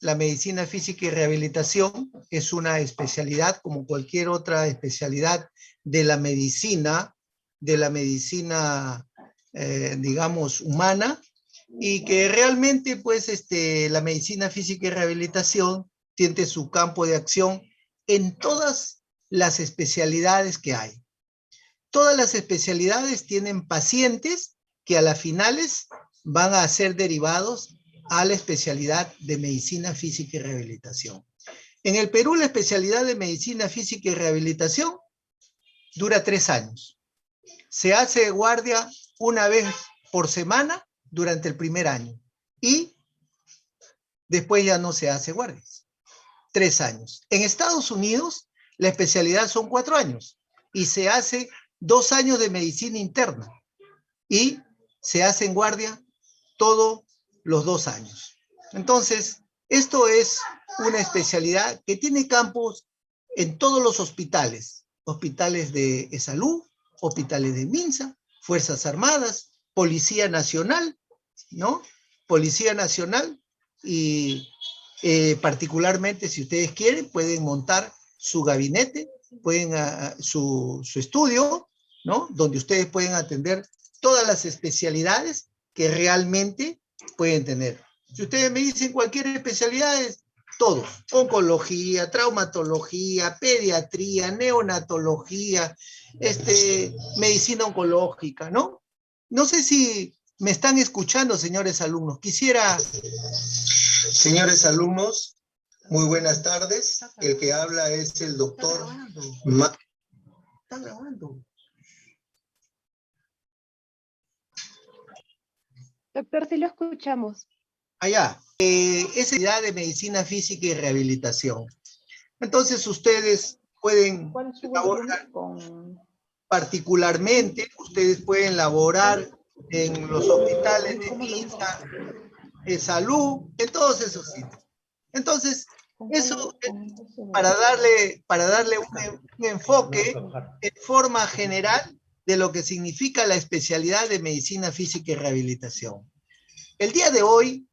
la medicina física y rehabilitación es una especialidad como cualquier otra especialidad de la medicina, digamos, humana, y que realmente, pues, la medicina física y rehabilitación tiene su campo de acción en todas las especialidades que hay. Todas las especialidades tienen pacientes que a las finales van a ser derivados a la especialidad de medicina física y rehabilitación. En el Perú, la especialidad de medicina física y rehabilitación dura 3 años. Se hace guardia una vez por semana durante el primer año y después ya no se hace guardias. 3 años. En Estados Unidos, la especialidad son 4 años y se hace 2 años de medicina interna y se hace en guardia todos los 2 años. Entonces, esto es una especialidad que tiene campos en todos los hospitales, hospitales de salud, hospitales de MINSA, Fuerzas Armadas, Policía Nacional, ¿no? Policía Nacional y particularmente, si ustedes quieren, pueden montar su gabinete, pueden su estudio, ¿no? Donde ustedes pueden atender todas las especialidades que realmente pueden tener. Si ustedes me dicen cualquier especialidad, todos, oncología, traumatología, pediatría, neonatología, medicina oncológica, ¿no? No sé si me están escuchando, señores alumnos. Señores alumnos, muy buenas tardes. El que habla es el doctor... Está grabando. Doctor, sí lo escuchamos. Allá, es la unidad de medicina física y rehabilitación. Entonces ustedes pueden laborar, particularmente, ustedes pueden laborar en los hospitales de MINSA, de salud, en todos esos sitios. Entonces, eso es para darle un enfoque en forma general de lo que significa la especialidad de medicina física y rehabilitación. El día de hoy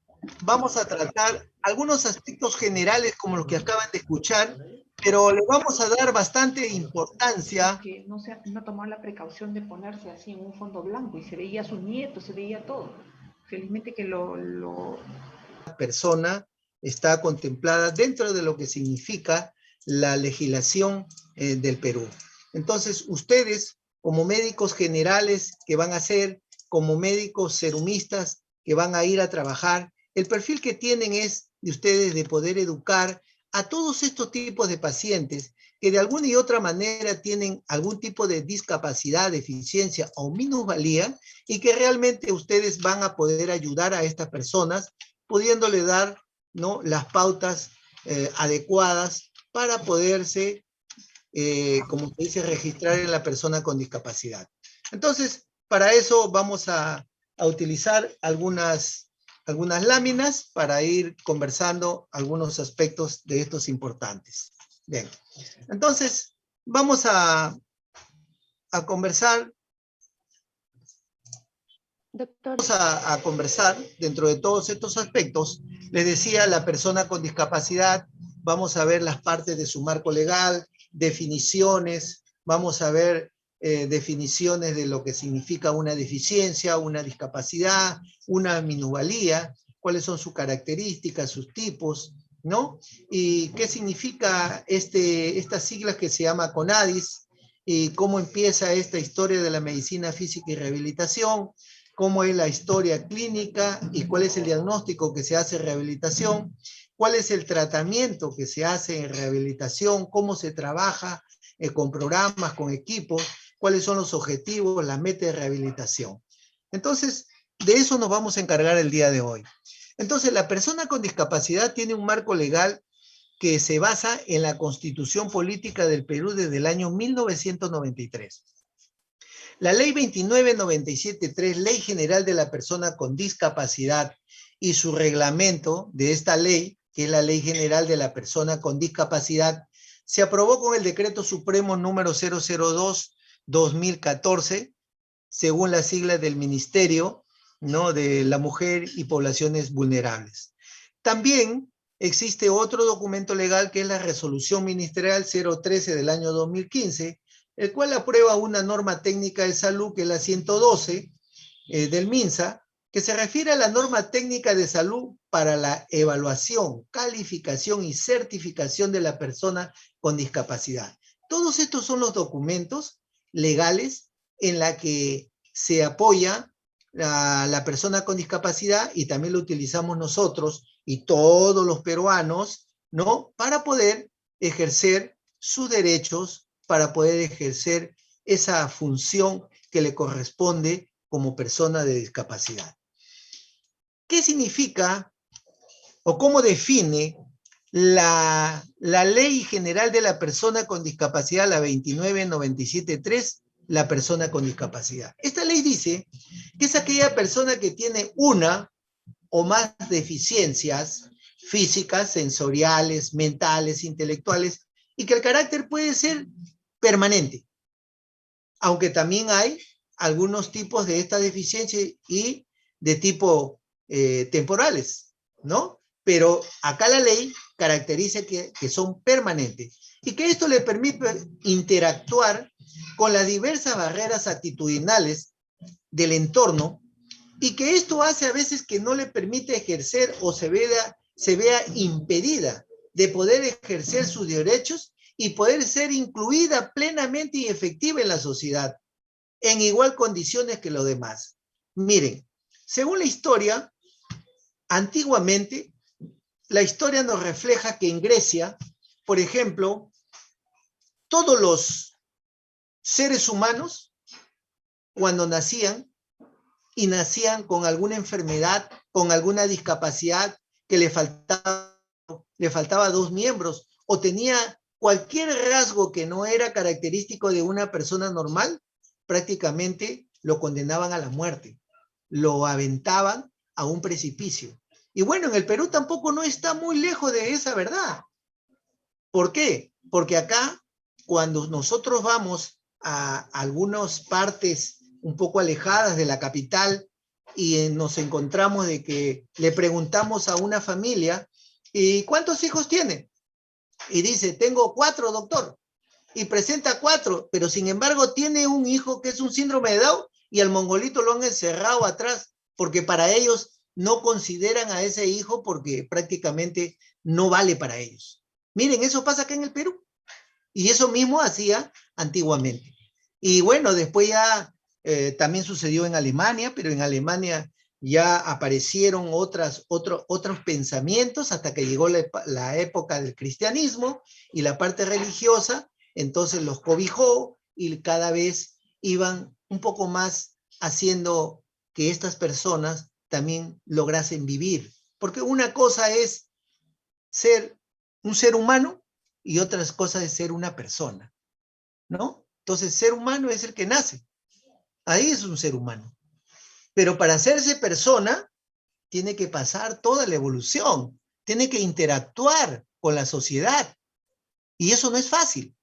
vamos a tratar algunos aspectos generales como los que acaban de escuchar, pero le vamos a dar bastante importancia. Que no tomó la precaución de ponerse así en un fondo blanco y se veía a sus nietos, se veía todo. Felizmente que La persona está contemplada dentro de lo que significa la legislación del Perú. Entonces, ustedes, como médicos generales que van a ser, como médicos serumistas que van a ir a trabajar, el perfil que tienen es de ustedes de poder educar a todos estos tipos de pacientes que de alguna y otra manera tienen algún tipo de discapacidad, deficiencia o minusvalía y que realmente ustedes van a poder ayudar a estas personas pudiéndole dar, ¿no?, las pautas adecuadas para poderse, como se dice, registrar en la persona con discapacidad. Entonces, para eso vamos a utilizar algunas láminas para ir conversando algunos aspectos de estos importantes. Bien, entonces vamos a conversar. Doctor. Vamos a conversar dentro de todos estos aspectos. Les decía, la persona con discapacidad, vamos a ver las partes de su marco legal, definiciones, vamos a ver definiciones de lo que significa una deficiencia, una discapacidad, una minusvalía, cuáles son sus características, sus tipos, ¿no? Y qué significa estas siglas que se llama CONADIS, y cómo empieza esta historia de la medicina física y rehabilitación, cómo es la historia clínica y cuál es el diagnóstico que se hace en rehabilitación, cuál es el tratamiento que se hace en rehabilitación, cómo se trabaja con programas, con equipos, cuáles son los objetivos, las metas de rehabilitación. Entonces, de eso nos vamos a encargar el día de hoy. Entonces, la persona con discapacidad tiene un marco legal que se basa en la Constitución Política del Perú desde el año 1993. La Ley 2997.3, Ley General de la Persona con Discapacidad, y su reglamento de esta ley, que es la Ley General de la Persona con Discapacidad, se aprobó con el Decreto Supremo número 002-2014, según las siglas del Ministerio, ¿no?, de la Mujer y Poblaciones Vulnerables. También existe otro documento legal que es la Resolución Ministerial 013 del año 2015, el cual aprueba una norma técnica de salud que es la 112 del MINSA, que se refiere a la norma técnica de salud para la evaluación, calificación y certificación de la persona con discapacidad. Todos estos son los documentos legales en la que se apoya a la persona con discapacidad y también lo utilizamos nosotros y todos los peruanos, ¿no? Para poder ejercer sus derechos, para poder ejercer esa función que le corresponde como persona de discapacidad. ¿Qué significa o cómo define la Ley General de la Persona con Discapacidad, la 29973, la persona con discapacidad? Esta ley dice que es aquella persona que tiene una o más deficiencias físicas, sensoriales, mentales, intelectuales, y que el carácter puede ser permanente, aunque también hay algunos tipos de esta deficiencia y de tipo temporales, ¿no? Pero acá la ley caracteriza que son permanentes y que esto le permite interactuar con las diversas barreras actitudinales del entorno y que esto hace a veces que no le permite ejercer o se vea impedida de poder ejercer sus derechos y poder ser incluida plenamente y efectiva en la sociedad, en igual condiciones que los demás. Miren, según la historia, antiguamente, la historia nos refleja que en Grecia, por ejemplo, todos los seres humanos, cuando nacían, y nacían con alguna enfermedad, con alguna discapacidad, que le faltaba 2 miembros, o tenía cualquier rasgo que no era característico de una persona normal, prácticamente lo condenaban a la muerte, lo aventaban a un precipicio. Y bueno, en el Perú tampoco no está muy lejos de esa verdad. ¿Por qué? Porque acá, cuando nosotros vamos a algunas partes un poco alejadas de la capital y nos encontramos de que le preguntamos a una familia, ¿y cuántos hijos tiene? Y dice, tengo 4, doctor. Y presenta 4, pero sin embargo tiene un hijo que es un síndrome de Down y al mongolito lo han encerrado atrás, porque para ellos no consideran a ese hijo porque prácticamente no vale para ellos. Miren, eso pasa acá en el Perú. Y eso mismo hacía antiguamente. Y bueno, después ya también sucedió en Alemania, pero en Alemania ya aparecieron otros pensamientos hasta que llegó la época del cristianismo y la parte religiosa, entonces los cobijó y cada vez iban un poco más haciendo que estas personas también lograsen vivir. Porque una cosa es ser un ser humano y otras cosas es ser una persona, ¿no? Entonces, ser humano es el que nace. Ahí es un ser humano. Pero para hacerse persona, tiene que pasar toda la evolución, tiene que interactuar con la sociedad. Y eso no es fácil.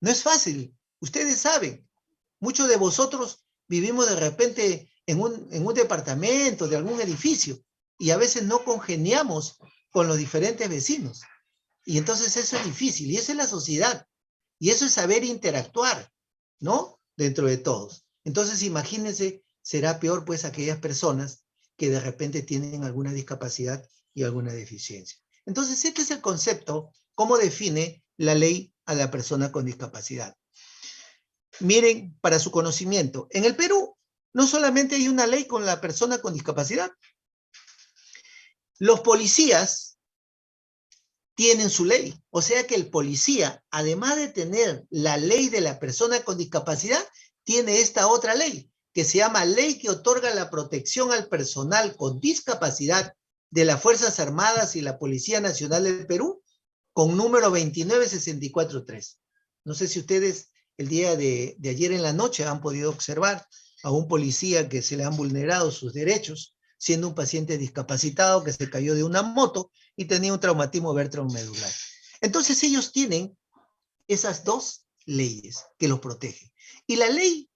No es fácil. Ustedes saben, muchos de vosotros vivimos de repente en un departamento, de algún edificio, y a veces no congeniamos con los diferentes vecinos. Y entonces eso es difícil, y eso es la sociedad, y eso es saber interactuar, ¿no? Dentro de todos. Entonces imagínense, será peor pues aquellas personas que de repente tienen alguna discapacidad y alguna deficiencia. Entonces este es el concepto, cómo define la ley a la persona con discapacidad. Miren, para su conocimiento, en el Perú no solamente hay una ley con la persona con discapacidad. Los policías tienen su ley. O sea que el policía, además de tener la ley de la persona con discapacidad, tiene esta otra ley, que se llama Ley que otorga la protección al personal con discapacidad de las Fuerzas Armadas y la Policía Nacional del Perú, con número 29643. No sé si ustedes el día de ayer en la noche han podido observar a un policía que se le han vulnerado sus derechos, siendo un paciente discapacitado que se cayó de una moto y tenía un traumatismo vértebromedular. Entonces ellos tienen esas 2 leyes que los protegen. Y la ley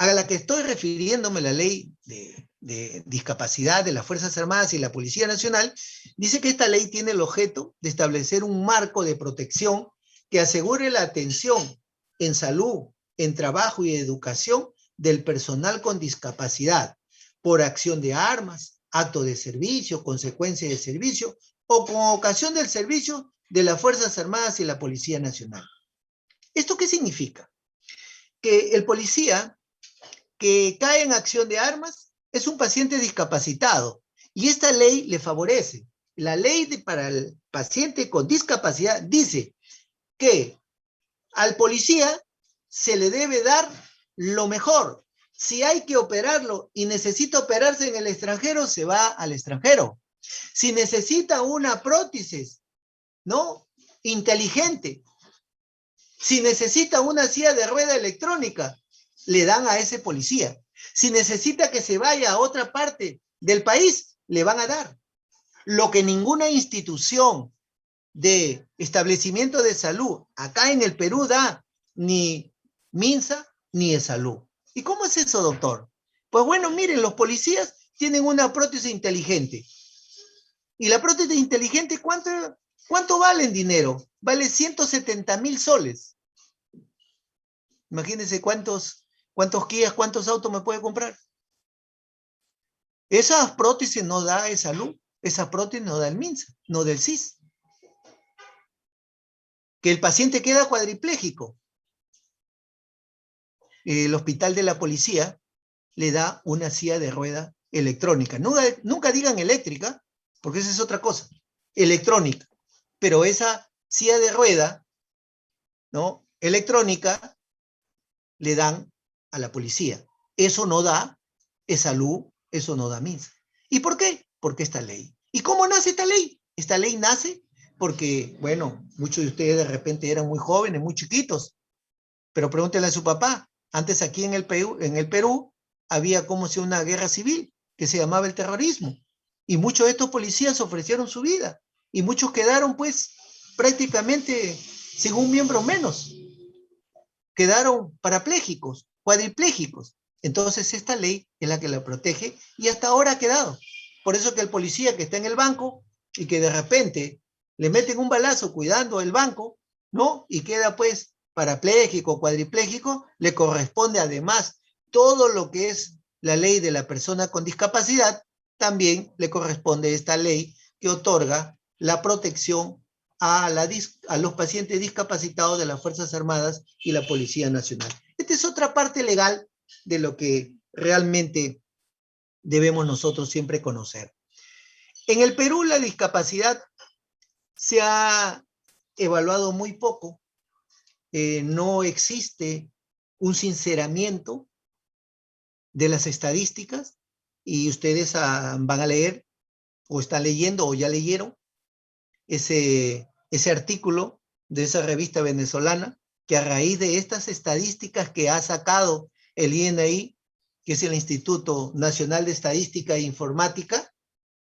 a la que estoy refiriéndome, la ley de discapacidad de las Fuerzas Armadas y la Policía Nacional, dice que esta ley tiene el objeto de establecer un marco de protección que asegure la atención en salud, en trabajo y educación del personal con discapacidad, por acción de armas, acto de servicio, consecuencia de servicio, o con ocasión del servicio de las Fuerzas Armadas y la Policía Nacional. ¿Esto qué significa? Que el policía que cae en acción de armas es un paciente discapacitado y esta ley le favorece. La ley para el paciente con discapacidad dice que al policía se le debe dar lo mejor. Si hay que operarlo y necesita operarse en el extranjero, se va al extranjero. Si necesita una prótesis, ¿no?, inteligente, si necesita una silla de rueda electrónica, le dan a ese policía. Si necesita que se vaya a otra parte del país, le van a dar. Lo que ninguna institución de establecimiento de salud acá en el Perú da, ni MINSA ni ESalud. ¿Y cómo es eso, doctor? Pues bueno, miren, los policías tienen una prótesis inteligente. ¿Y la prótesis inteligente cuánto vale en dinero? Vale 170,000 soles. Imagínense cuántos Kias, cuántos autos me puede comprar. Esas prótesis no da ESalud, esas prótesis no da el MINSA, no del CIS. Que el paciente queda cuadripléjico. El hospital de la policía le da una silla de rueda electrónica. Nunca digan eléctrica, porque esa es otra cosa. Electrónica. Pero esa silla de rueda, ¿no?, electrónica, le dan a la policía. Eso no da ESalud, eso no da MINSA. ¿Y por qué? Porque esta ley. ¿Y cómo nace esta ley? Esta ley nace porque, bueno, muchos de ustedes de repente eran muy jóvenes, muy chiquitos, pero pregúntenle a su papá. Antes aquí en el Perú había como si una guerra civil que se llamaba el terrorismo. Y muchos de estos policías ofrecieron su vida. Y muchos quedaron pues prácticamente sin un miembro menos. Quedaron parapléjicos, cuadripléjicos. Entonces esta ley es la que la protege y hasta ahora ha quedado. Por eso que el policía que está en el banco y que de repente le meten un balazo cuidando el banco, ¿no?, y queda pues parapléjico, cuadripléjico, le corresponde además todo lo que es la ley de la persona con discapacidad, también le corresponde esta ley que otorga la protección a los pacientes discapacitados de las Fuerzas Armadas y la Policía Nacional. Esta es otra parte legal de lo que realmente debemos nosotros siempre conocer. En el Perú la discapacidad se ha evaluado muy poco. No existe un sinceramiento de las estadísticas y ustedes van a leer o están leyendo o ya leyeron ese artículo de esa revista venezolana que a raíz de estas estadísticas que ha sacado el INAI, que es el Instituto Nacional de Estadística e Informática,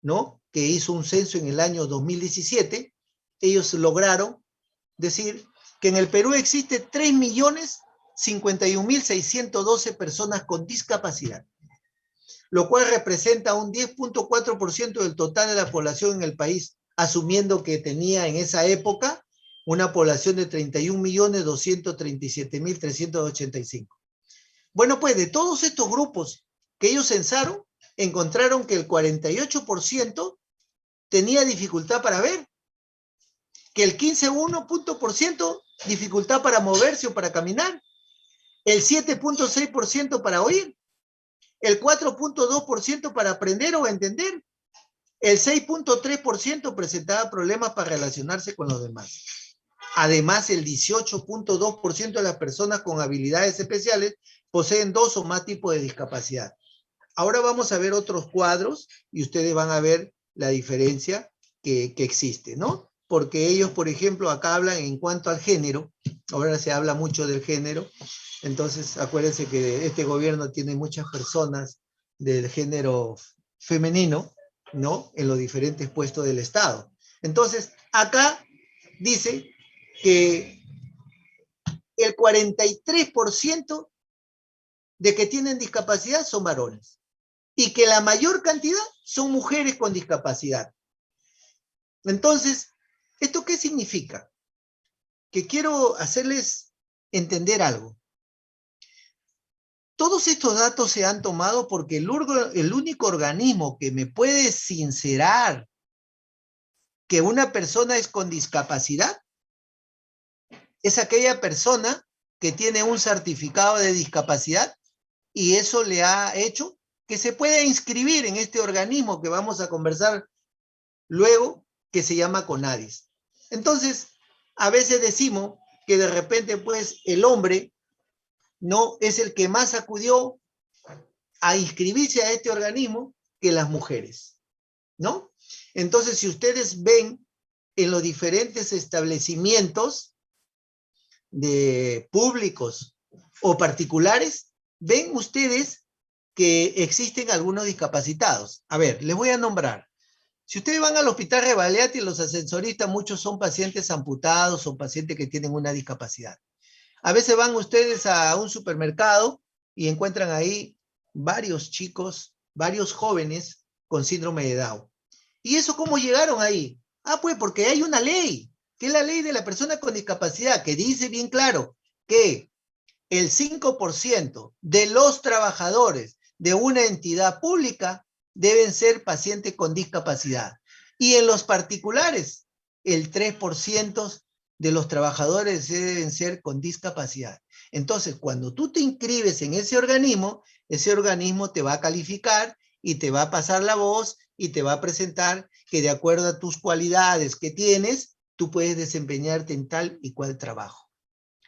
¿no?, que hizo un censo en el año 2017, ellos lograron decir que en el Perú existe 3.051.612 personas con discapacidad, lo cual representa un 10.4% del total de la población en el país, asumiendo que tenía en esa época una población de 31.237.385. Bueno, pues de todos estos grupos que ellos censaron, encontraron que el 48% tenía dificultad para ver, que el 15.1% dificultad para moverse o para caminar, el 7.6% para oír, el 4.2% para aprender o entender, el 6.3% presentaba problemas para relacionarse con los demás. Además, el 18.2% de las personas con habilidades especiales poseen 2 o más tipos de discapacidad. Ahora vamos a ver otros cuadros y ustedes van a ver la diferencia que existe, ¿no? Porque ellos, por ejemplo, acá hablan en cuanto al género, ahora se habla mucho del género, entonces acuérdense que este gobierno tiene muchas personas del género femenino, ¿no?, en los diferentes puestos del Estado. Entonces, acá dice que el 43% de que tienen discapacidad son varones. Y que la mayor cantidad son mujeres con discapacidad. Entonces, ¿esto qué significa? Que quiero hacerles entender algo. Todos estos datos se han tomado porque el único organismo que me puede sincerar que una persona es con discapacidad es aquella persona que tiene un certificado de discapacidad y eso le ha hecho que se pueda inscribir en este organismo que vamos a conversar luego, que se llama CONADIS. Entonces, a veces decimos que de repente, pues, el hombre no es el que más acudió a inscribirse a este organismo que las mujeres, ¿no? Entonces, si ustedes ven en los diferentes establecimientos de públicos o particulares, ven ustedes que existen algunos discapacitados. A ver, les voy a nombrar. Si ustedes van al hospital Revalletti, los ascensoristas, muchos son pacientes amputados o pacientes que tienen una discapacidad. A veces van ustedes a un supermercado y encuentran ahí varios chicos, varios jóvenes con síndrome de Down. ¿Y eso cómo llegaron ahí? Ah, pues porque hay una ley, que es la ley de la persona con discapacidad, que dice bien claro que el 5% de los trabajadores de una entidad pública deben ser pacientes con discapacidad. Y en los particulares, el 3% de los trabajadores deben ser con discapacidad. Entonces, cuando tú te inscribes en ese organismo te va a calificar y te va a pasar la voz y te va a presentar que de acuerdo a tus cualidades que tienes, tú puedes desempeñarte en tal y cual trabajo.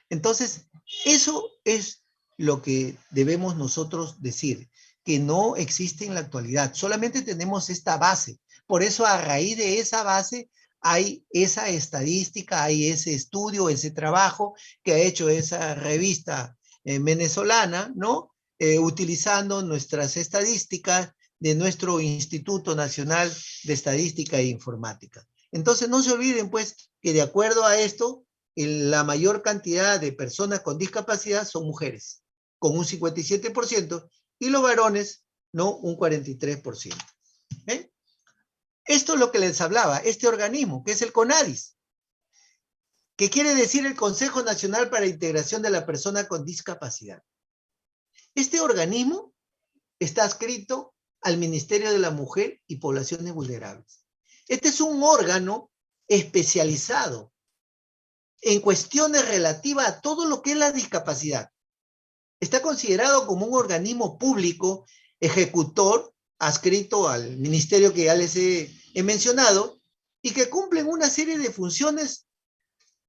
Entonces, eso es lo que debemos nosotros decir, que no existe en la actualidad. Solamente tenemos esta base. Por eso, a raíz de esa base, hay esa estadística, hay ese estudio, ese trabajo que ha hecho esa revista venezolana, ¿no? Utilizando nuestras estadísticas de nuestro Instituto Nacional de Estadística e Informática. Entonces, no se olviden, pues, que de acuerdo a esto, la mayor cantidad de personas con discapacidad son mujeres, con un 57%, y los varones, no, un 43%. ¿Ven? Esto es lo que les hablaba, este organismo, que es el CONADIS, que quiere decir el Consejo Nacional para la Integración de la Persona con Discapacidad. Este organismo está adscrito al Ministerio de la Mujer y Poblaciones Vulnerables. Este es un órgano especializado en cuestiones relativas a todo lo que es la discapacidad. Está considerado como un organismo público ejecutor adscrito al ministerio que ya les he mencionado y que cumplen una serie de funciones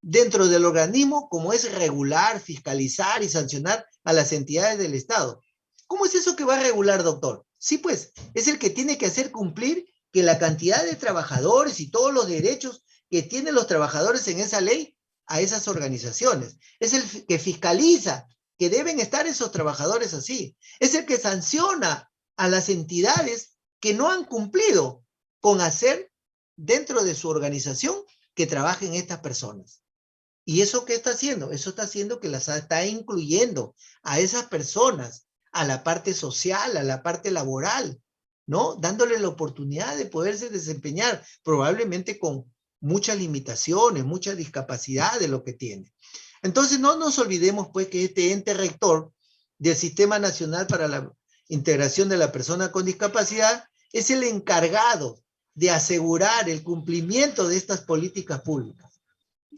dentro del organismo, como es regular, fiscalizar y sancionar a las entidades del Estado. ¿Cómo es eso que va a regular, doctor? Sí, pues, es el que tiene que hacer cumplir que la cantidad de trabajadores y todos los derechos que tienen los trabajadores en esa ley a esas organizaciones. Es el que fiscaliza que deben estar esos trabajadores así. Es el que sanciona a las entidades que no han cumplido con hacer dentro de su organización que trabajen estas personas. ¿Y eso qué está haciendo? Eso está haciendo que las está incluyendo a esas personas, a la parte social, a la parte laboral, ¿no? Dándole la oportunidad de poderse desempeñar, probablemente con muchas limitaciones, mucha discapacidad de lo que tiene. Entonces, no nos olvidemos, pues, que este ente rector del Sistema Nacional para la Integración de la Persona con Discapacidad es el encargado de asegurar el cumplimiento de estas políticas públicas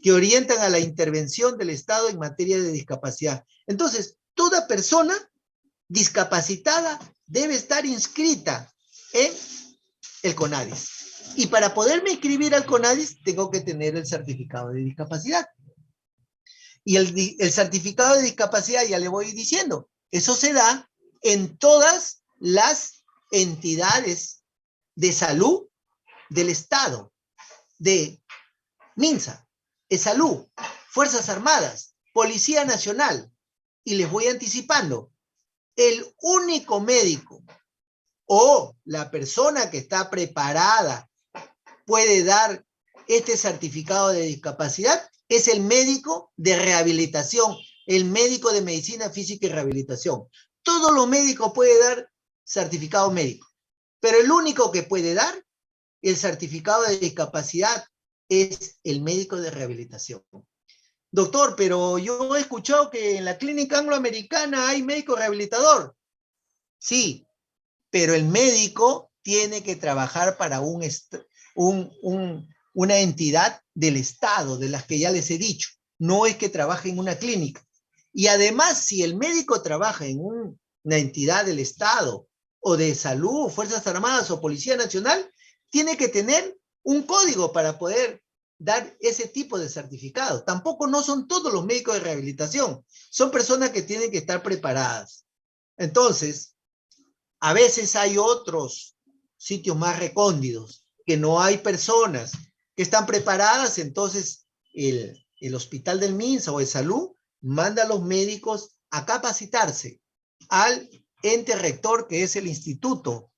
que orientan a la intervención del Estado en materia de discapacidad. Entonces, toda persona discapacitada debe estar inscrita en el CONADIS. Y para poderme inscribir al CONADIS, tengo que tener el certificado de discapacidad. Y el certificado de discapacidad, ya le voy diciendo, eso se da en todas las entidades de salud del Estado, de MINSA, ESalud, Fuerzas Armadas, Policía Nacional. Y les voy anticipando, el único médico o la persona que está preparada puede dar este certificado de discapacidad es el médico de rehabilitación, el médico de medicina física y rehabilitación. todos los médicos pueden dar certificado médico, pero el único que puede dar el certificado de discapacidad es el médico de rehabilitación. Doctor, pero yo he escuchado que en la clínica angloamericana hay médico rehabilitador. Sí, pero el médico tiene que trabajar para una entidad del Estado, de las que ya les he dicho. No es que trabaje en una clínica. Y además, si el médico trabaja en una entidad del Estado, o de salud, Fuerzas Armadas o Policía Nacional, tiene que tener un código para poder dar ese tipo de certificado. Tampoco no son todos los médicos de rehabilitación. Son personas que tienen que estar preparadas. Entonces, a veces hay otros sitios más recónditos, que no hay personas que están preparadas, entonces el Hospital del MINSA o de Salud manda a los médicos a capacitarse al ente rector, que es el Instituto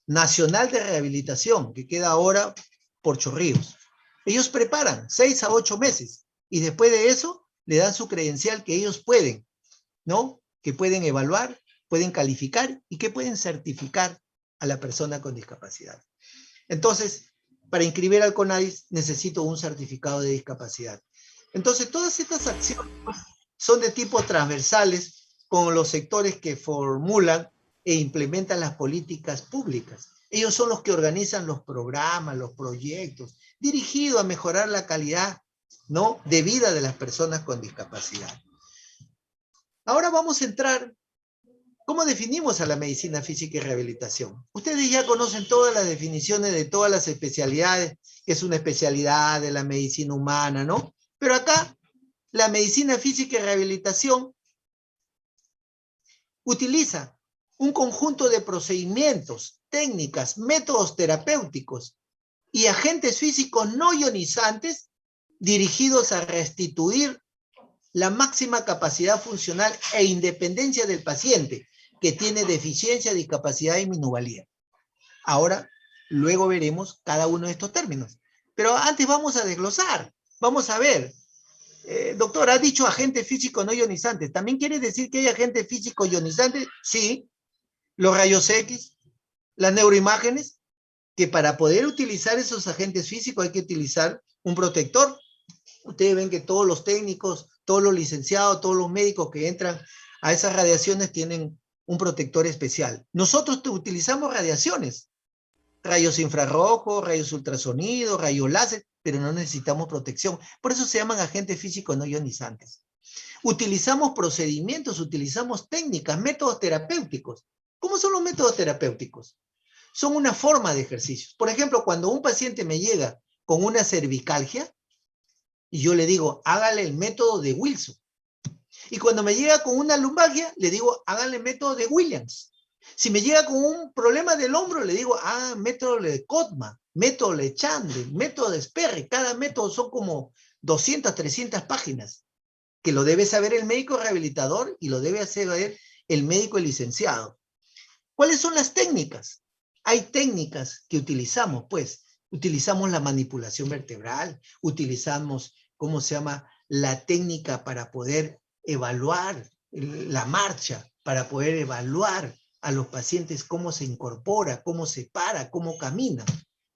Nacional de Rehabilitación, que queda ahora por Chorrillos. Ellos preparan 6 a 8 meses y después de eso le dan su credencial que ellos pueden, ¿no? Que pueden evaluar, pueden calificar y que pueden certificar a la persona con discapacidad. Entonces, para inscribir al CONADIS necesito un certificado de discapacidad. Entonces, todas estas acciones son de tipo transversales con los sectores que formulan e implementan las políticas públicas. Ellos son los que organizan los programas, los proyectos, dirigidos a mejorar la calidad, ¿no?, de vida de las personas con discapacidad. Ahora vamos a entrar, ¿cómo definimos a la medicina física y rehabilitación? Ustedes ya conocen todas las definiciones de todas las especialidades, que es una especialidad de la medicina humana, ¿no? Pero acá, la medicina física y rehabilitación utiliza un conjunto de procedimientos, técnicas, métodos terapéuticos y agentes físicos no ionizantes dirigidos a restituir la máxima capacidad funcional e independencia del paciente que tiene deficiencia, discapacidad y minusvalía. Ahora, luego veremos cada uno de estos términos. Pero antes vamos a desglosar. Vamos a ver. Doctor, ha dicho agentes físicos no ionizantes. ¿También quiere decir que hay agentes físicos ionizantes? Sí. Los rayos X, las neuroimágenes, que para poder utilizar esos agentes físicos hay que utilizar un protector. Ustedes ven que todos los técnicos, todos los licenciados, todos los médicos que entran a esas radiaciones tienen un protector especial. Nosotros utilizamos radiaciones, rayos infrarrojos, rayos ultrasonidos, rayos láser, pero no necesitamos protección. Por eso se llaman agentes físicos no ionizantes. Utilizamos procedimientos, utilizamos técnicas, métodos terapéuticos. ¿Cómo son los métodos terapéuticos? Son una forma de ejercicios. Por ejemplo, cuando un paciente me llega con una cervicalgia, y yo le digo, hágale el método de Wilson. Y cuando me llega con una lumbalgia, le digo, hágale el método de Williams. Si me llega con un problema del hombro, le digo, método de Cotman, método de Chandler, método de Sperry. Cada método son como 200, 300 páginas, que lo debe saber el médico rehabilitador y lo debe saber el médico licenciado. ¿Cuáles son las técnicas? Hay técnicas que utilizamos, pues. Utilizamos la manipulación vertebral, utilizamos, ¿cómo se llama?, la técnica para poder evaluar la marcha, para poder evaluar a los pacientes cómo se incorpora, cómo se para, cómo camina.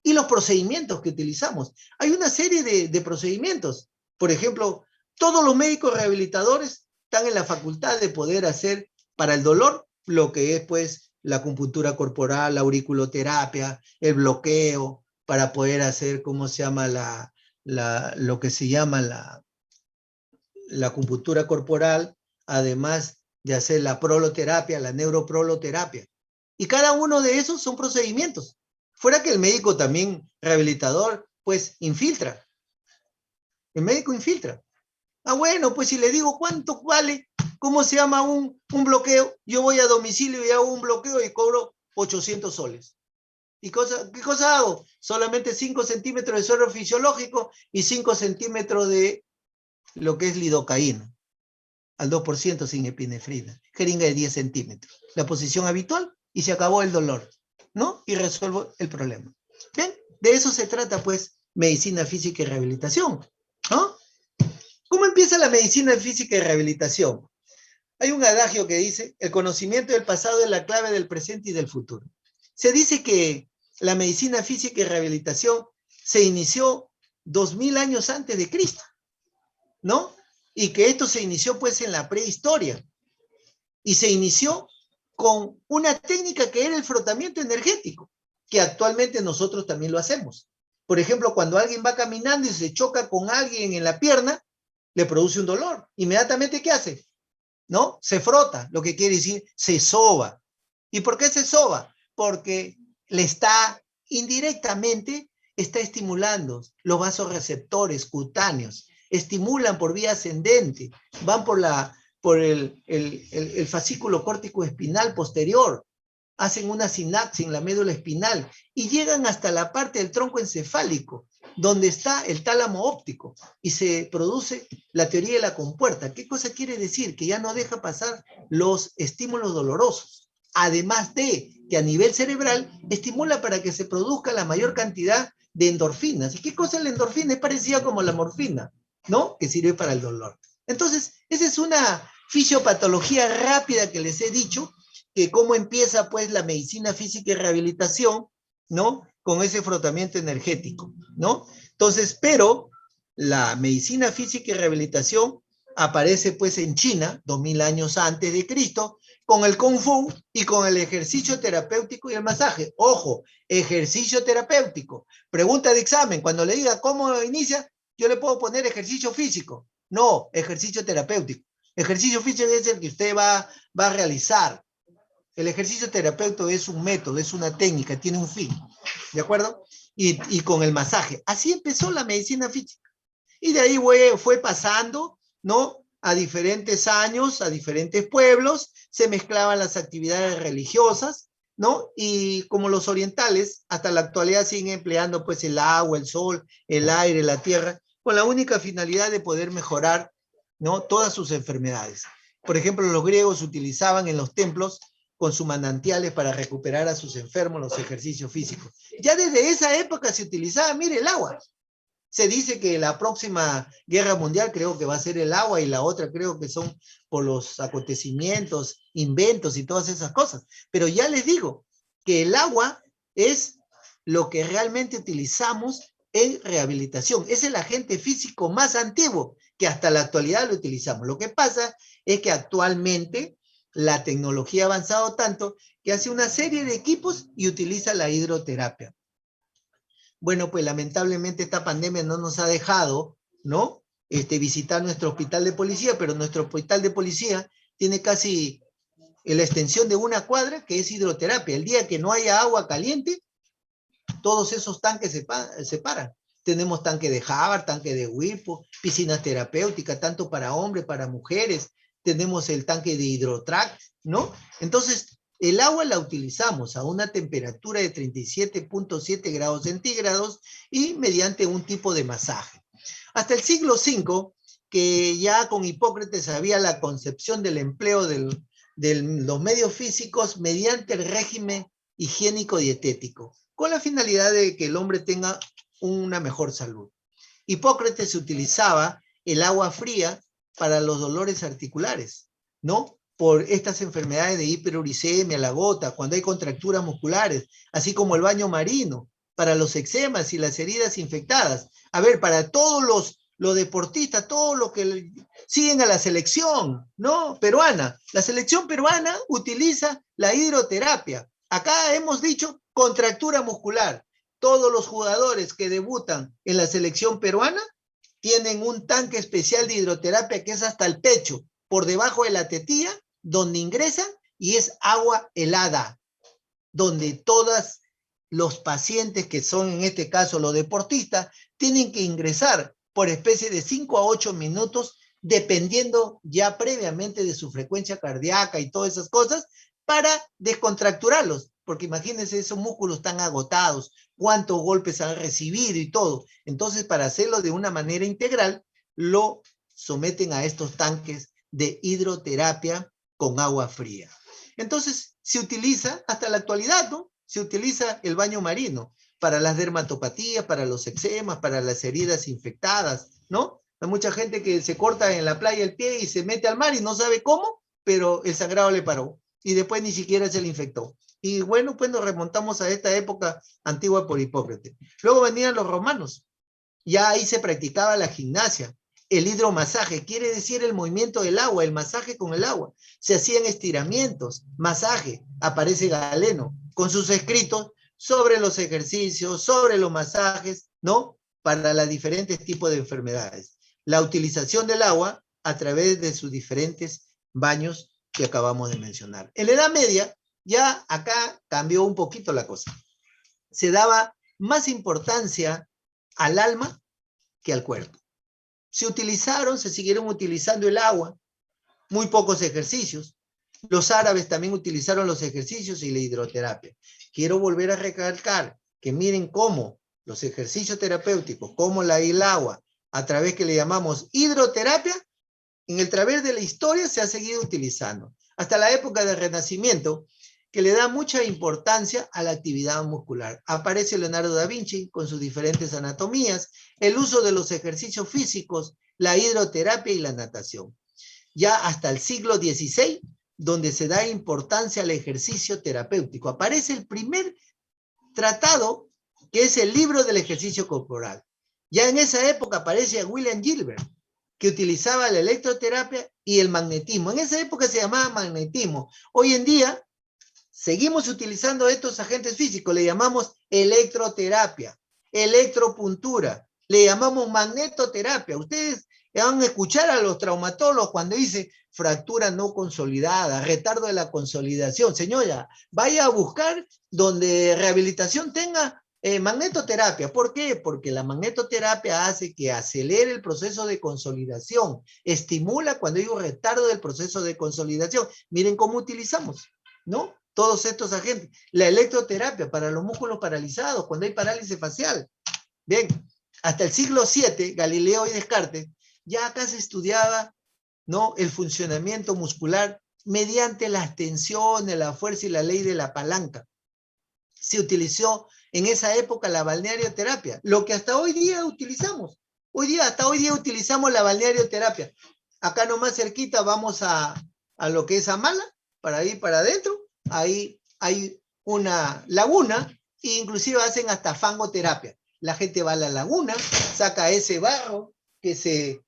Y los procedimientos que utilizamos. Hay una serie de procedimientos. Por ejemplo, todos los médicos rehabilitadores están en la facultad de poder hacer para el dolor lo que es, pues, la acupuntura corporal, la auriculoterapia, el bloqueo, para poder hacer, ¿cómo se llama?, lo que se llama la acupuntura corporal, además de hacer la proloterapia, la neuroproloterapia. Y cada uno de esos son procedimientos. Fuera que el médico también rehabilitador, pues, infiltra. El médico infiltra. Bueno, pues si le digo cuánto vale, ¿cómo se llama un bloqueo? Yo voy a domicilio y hago un bloqueo y cobro 800 soles. ¿Y qué cosa hago? Solamente 5 centímetros de suero fisiológico y 5 centímetros de lo que es lidocaína, al 2% sin epinefrina, jeringa de 10 centímetros. La posición habitual y se acabó el dolor, ¿no? Y resuelvo el problema. ¿Ven? De eso se trata, pues, medicina física y rehabilitación, ¿no? ¿Cómo empieza la medicina física y rehabilitación? Hay un adagio que dice, el conocimiento del pasado es la clave del presente y del futuro. Se dice que la medicina física y rehabilitación se inició 2000 años antes de Cristo, ¿no? Y que esto se inició pues en la prehistoria. Y se inició con una técnica que era el frotamiento energético, que actualmente nosotros también lo hacemos. Por ejemplo, cuando alguien va caminando y se choca con alguien en la pierna, le produce un dolor. Inmediatamente, ¿qué hace? ¿No? Se frota, lo que quiere decir, se soba. ¿Y por qué se soba? Porque le está indirectamente, está estimulando los vasoreceptores cutáneos, estimulan por vía ascendente, van por el fascículo córtico espinal posterior, hacen una sinapsis en la médula espinal y llegan hasta la parte del tronco encefálico, donde está el tálamo óptico, y se produce la teoría de la compuerta. ¿Qué cosa quiere decir? Que ya no deja pasar los estímulos dolorosos. Además de que a nivel cerebral estimula para que se produzca la mayor cantidad de endorfinas. ¿Y qué cosa es la endorfina? Es parecida como la morfina, ¿no? Que sirve para el dolor. Entonces, esa es una fisiopatología rápida que les he dicho, que cómo empieza pues la medicina física y rehabilitación, ¿no? Con ese frotamiento energético, ¿no? Entonces, pero la medicina física y rehabilitación aparece pues en China, 2000 años antes de Cristo, con el Kung Fu y con el ejercicio terapéutico y el masaje. Ojo, ejercicio terapéutico. Pregunta de examen, cuando le diga cómo inicia, yo le puedo poner ejercicio físico. No, ejercicio terapéutico. Ejercicio físico es el que usted va a realizar. El ejercicio terapéutico es un método, es una técnica, tiene un fin, ¿de acuerdo? Y con el masaje. Así empezó la medicina física. Y de ahí fue pasando, ¿no? A diferentes años, a diferentes pueblos, se mezclaban las actividades religiosas, ¿no? Y como los orientales, hasta la actualidad siguen empleando pues el agua, el sol, el aire, la tierra, con la única finalidad de poder mejorar, ¿no? Todas sus enfermedades. Por ejemplo, los griegos utilizaban en los templos con sus manantiales para recuperar a sus enfermos los ejercicios físicos. Ya desde esa época se utilizaba, mire, el agua. Se dice que la próxima guerra mundial creo que va a ser el agua y la otra creo que son por los acontecimientos, inventos y todas esas cosas. Pero ya les digo que el agua es lo que realmente utilizamos en rehabilitación. Es el agente físico más antiguo que hasta la actualidad lo utilizamos. Lo que pasa es que actualmente la tecnología ha avanzado tanto que hace una serie de equipos y utiliza la hidroterapia. Bueno, pues lamentablemente esta pandemia no nos ha dejado, ¿no? Visitar nuestro hospital de policía, pero nuestro hospital de policía tiene casi la extensión de una cuadra que es hidroterapia. El día que no haya agua caliente, todos esos tanques se paran. Tenemos tanque de Havard, tanque de Whirlpool, piscinas terapéuticas, tanto para hombres, para mujeres. Tenemos el tanque de Hidrotract, ¿no? Entonces, el agua la utilizamos a una temperatura de 37.7 grados centígrados y mediante un tipo de masaje. Hasta el siglo V, que ya con Hipócrates había la concepción del empleo de los medios físicos mediante el régimen higiénico dietético, con la finalidad de que el hombre tenga una mejor salud. Hipócrates utilizaba el agua fría para los dolores articulares, ¿no? Por estas enfermedades de hiperuricemia, la gota, cuando hay contracturas musculares, así como el baño marino, para los eczemas y las heridas infectadas. A ver, para todos los deportistas, todos los que siguen a la selección, ¿no? Peruana. La selección peruana utiliza la hidroterapia. Acá hemos dicho contractura muscular. Todos los jugadores que debutan en la selección peruana tienen un tanque especial de hidroterapia que es hasta el pecho, por debajo de la tetilla, donde ingresan y es agua helada, donde todos los pacientes que son en este caso los deportistas tienen que ingresar por especie de 5 a 8 minutos dependiendo ya previamente de su frecuencia cardíaca y todas esas cosas para descontracturarlos, porque imagínense esos músculos tan agotados, cuántos golpes han recibido y todo. Entonces, para hacerlo de una manera integral, lo someten a estos tanques de hidroterapia con agua fría. Entonces, se utiliza, hasta la actualidad, ¿no? Se utiliza el baño marino para las dermatopatías, para los eczemas, para las heridas infectadas, ¿no? Hay mucha gente que se corta en la playa el pie y se mete al mar y no sabe cómo, pero el sangrado le paró y después ni siquiera se le infectó. Y bueno, pues nos remontamos a esta época antigua por Hipócrates. Luego venían los romanos. Ya ahí se practicaba la gimnasia, el hidromasaje, quiere decir el movimiento del agua, el masaje con el agua. Se hacían estiramientos, masaje. Aparece Galeno con sus escritos sobre los ejercicios, sobre los masajes, ¿no? Para los diferentes tipos de enfermedades. La utilización del agua a través de sus diferentes baños que acabamos de mencionar. En la Edad Media, ya acá cambió un poquito la cosa. Se daba más importancia al alma que al cuerpo. Se siguieron utilizando el agua, muy pocos ejercicios. Los árabes también utilizaron los ejercicios y la hidroterapia. Quiero volver a recalcar que miren cómo los ejercicios terapéuticos, como el agua, a través que le llamamos hidroterapia, en el través de la historia se ha seguido utilizando. Hasta la época del Renacimiento, que le da mucha importancia a la actividad muscular. Aparece Leonardo da Vinci con sus diferentes anatomías, el uso de los ejercicios físicos, la hidroterapia y la natación. Ya hasta el siglo XVI, donde se da importancia al ejercicio terapéutico. Aparece el primer tratado, que es el libro del ejercicio corporal. Ya en esa época aparece a William Gilbert, que utilizaba la electroterapia y el magnetismo. En esa época se llamaba magnetismo. Hoy en día, seguimos utilizando estos agentes físicos, le llamamos electroterapia, electropuntura, le llamamos magnetoterapia. Ustedes van a escuchar a los traumatólogos cuando dice fractura no consolidada, retardo de la consolidación. Señora, vaya a buscar donde rehabilitación tenga magnetoterapia. ¿Por qué? Porque la magnetoterapia hace que acelere el proceso de consolidación, estimula cuando digo retardo del proceso de consolidación. Miren cómo utilizamos, ¿no? Todos estos agentes. La electroterapia para los músculos paralizados, cuando hay parálisis facial. Bien, hasta el siglo VII, Galileo y Descartes, ya acá se estudiaba, ¿no?, el funcionamiento muscular mediante las tensiones, la fuerza y la ley de la palanca. Se utilizó en esa época la balnearioterapia, lo que hasta hoy día utilizamos. Hasta hoy día utilizamos la balnearioterapia. Acá nomás cerquita vamos a lo que es Amala, para ir para adentro. Ahí hay una laguna e inclusive hacen hasta fangoterapia. La gente va a la laguna, saca ese barro que se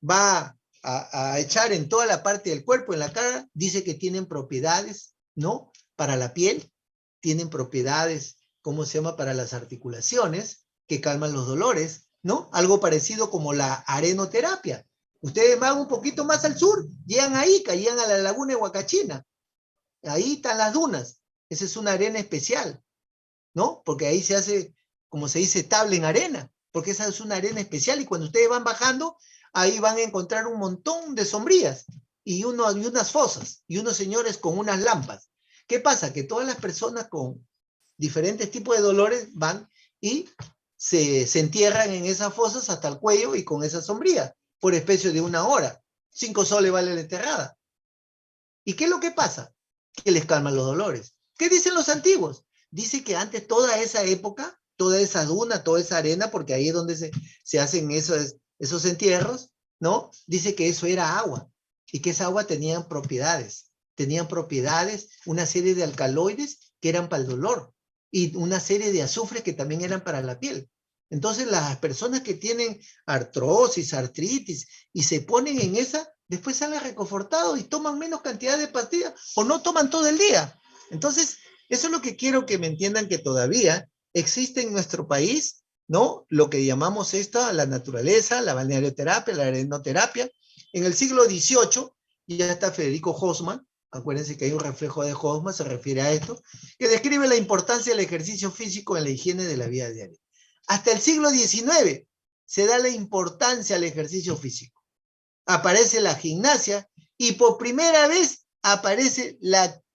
va a echar en toda la parte del cuerpo, en la cara, dice que tienen propiedades, ¿no?, para la piel, tienen propiedades, ¿cómo se llama?, para las articulaciones, que calman los dolores, ¿no? Algo parecido como la arenoterapia. Ustedes van un poquito más al sur, llegan a Ica, llegan a la laguna de Huacachina. Ahí están las dunas. Esa es una arena especial, ¿no? Porque ahí se hace, como se dice, tabla en arena, porque esa es una arena especial y cuando ustedes van bajando, ahí van a encontrar un montón de sombrías y unas fosas y unos señores con unas lámparas. ¿Qué pasa? Que todas las personas con diferentes tipos de dolores van y se entierran en esas fosas hasta el cuello y con esa sombría, por especie de 1 hora. 5 soles vale la enterrada. ¿Y qué es lo que pasa? Que les calman los dolores. ¿Qué dicen los antiguos? Dice que antes toda esa época, toda esa duna, toda esa arena, porque ahí es donde se hacen esos entierros, ¿no? Dice que eso era agua y que esa agua tenían propiedades, una serie de alcaloides que eran para el dolor y una serie de azufres que también eran para la piel. Entonces las personas que tienen artrosis, artritis y se ponen en esa, después salen reconfortados y toman menos cantidad de pastillas o no toman todo el día. Entonces, eso es lo que quiero que me entiendan, que todavía existe en nuestro país, ¿no?, lo que llamamos la naturaleza, la balnearioterapia, la arenoterapia. En el siglo XVIII ya está Federico Haussmann, acuérdense que hay un reflejo de Haussmann, se refiere a esto, que describe la importancia del ejercicio físico en la higiene de la vida diaria. Hasta el siglo XIX se da la importancia al ejercicio físico. Aparece la gimnasia y por primera vez aparece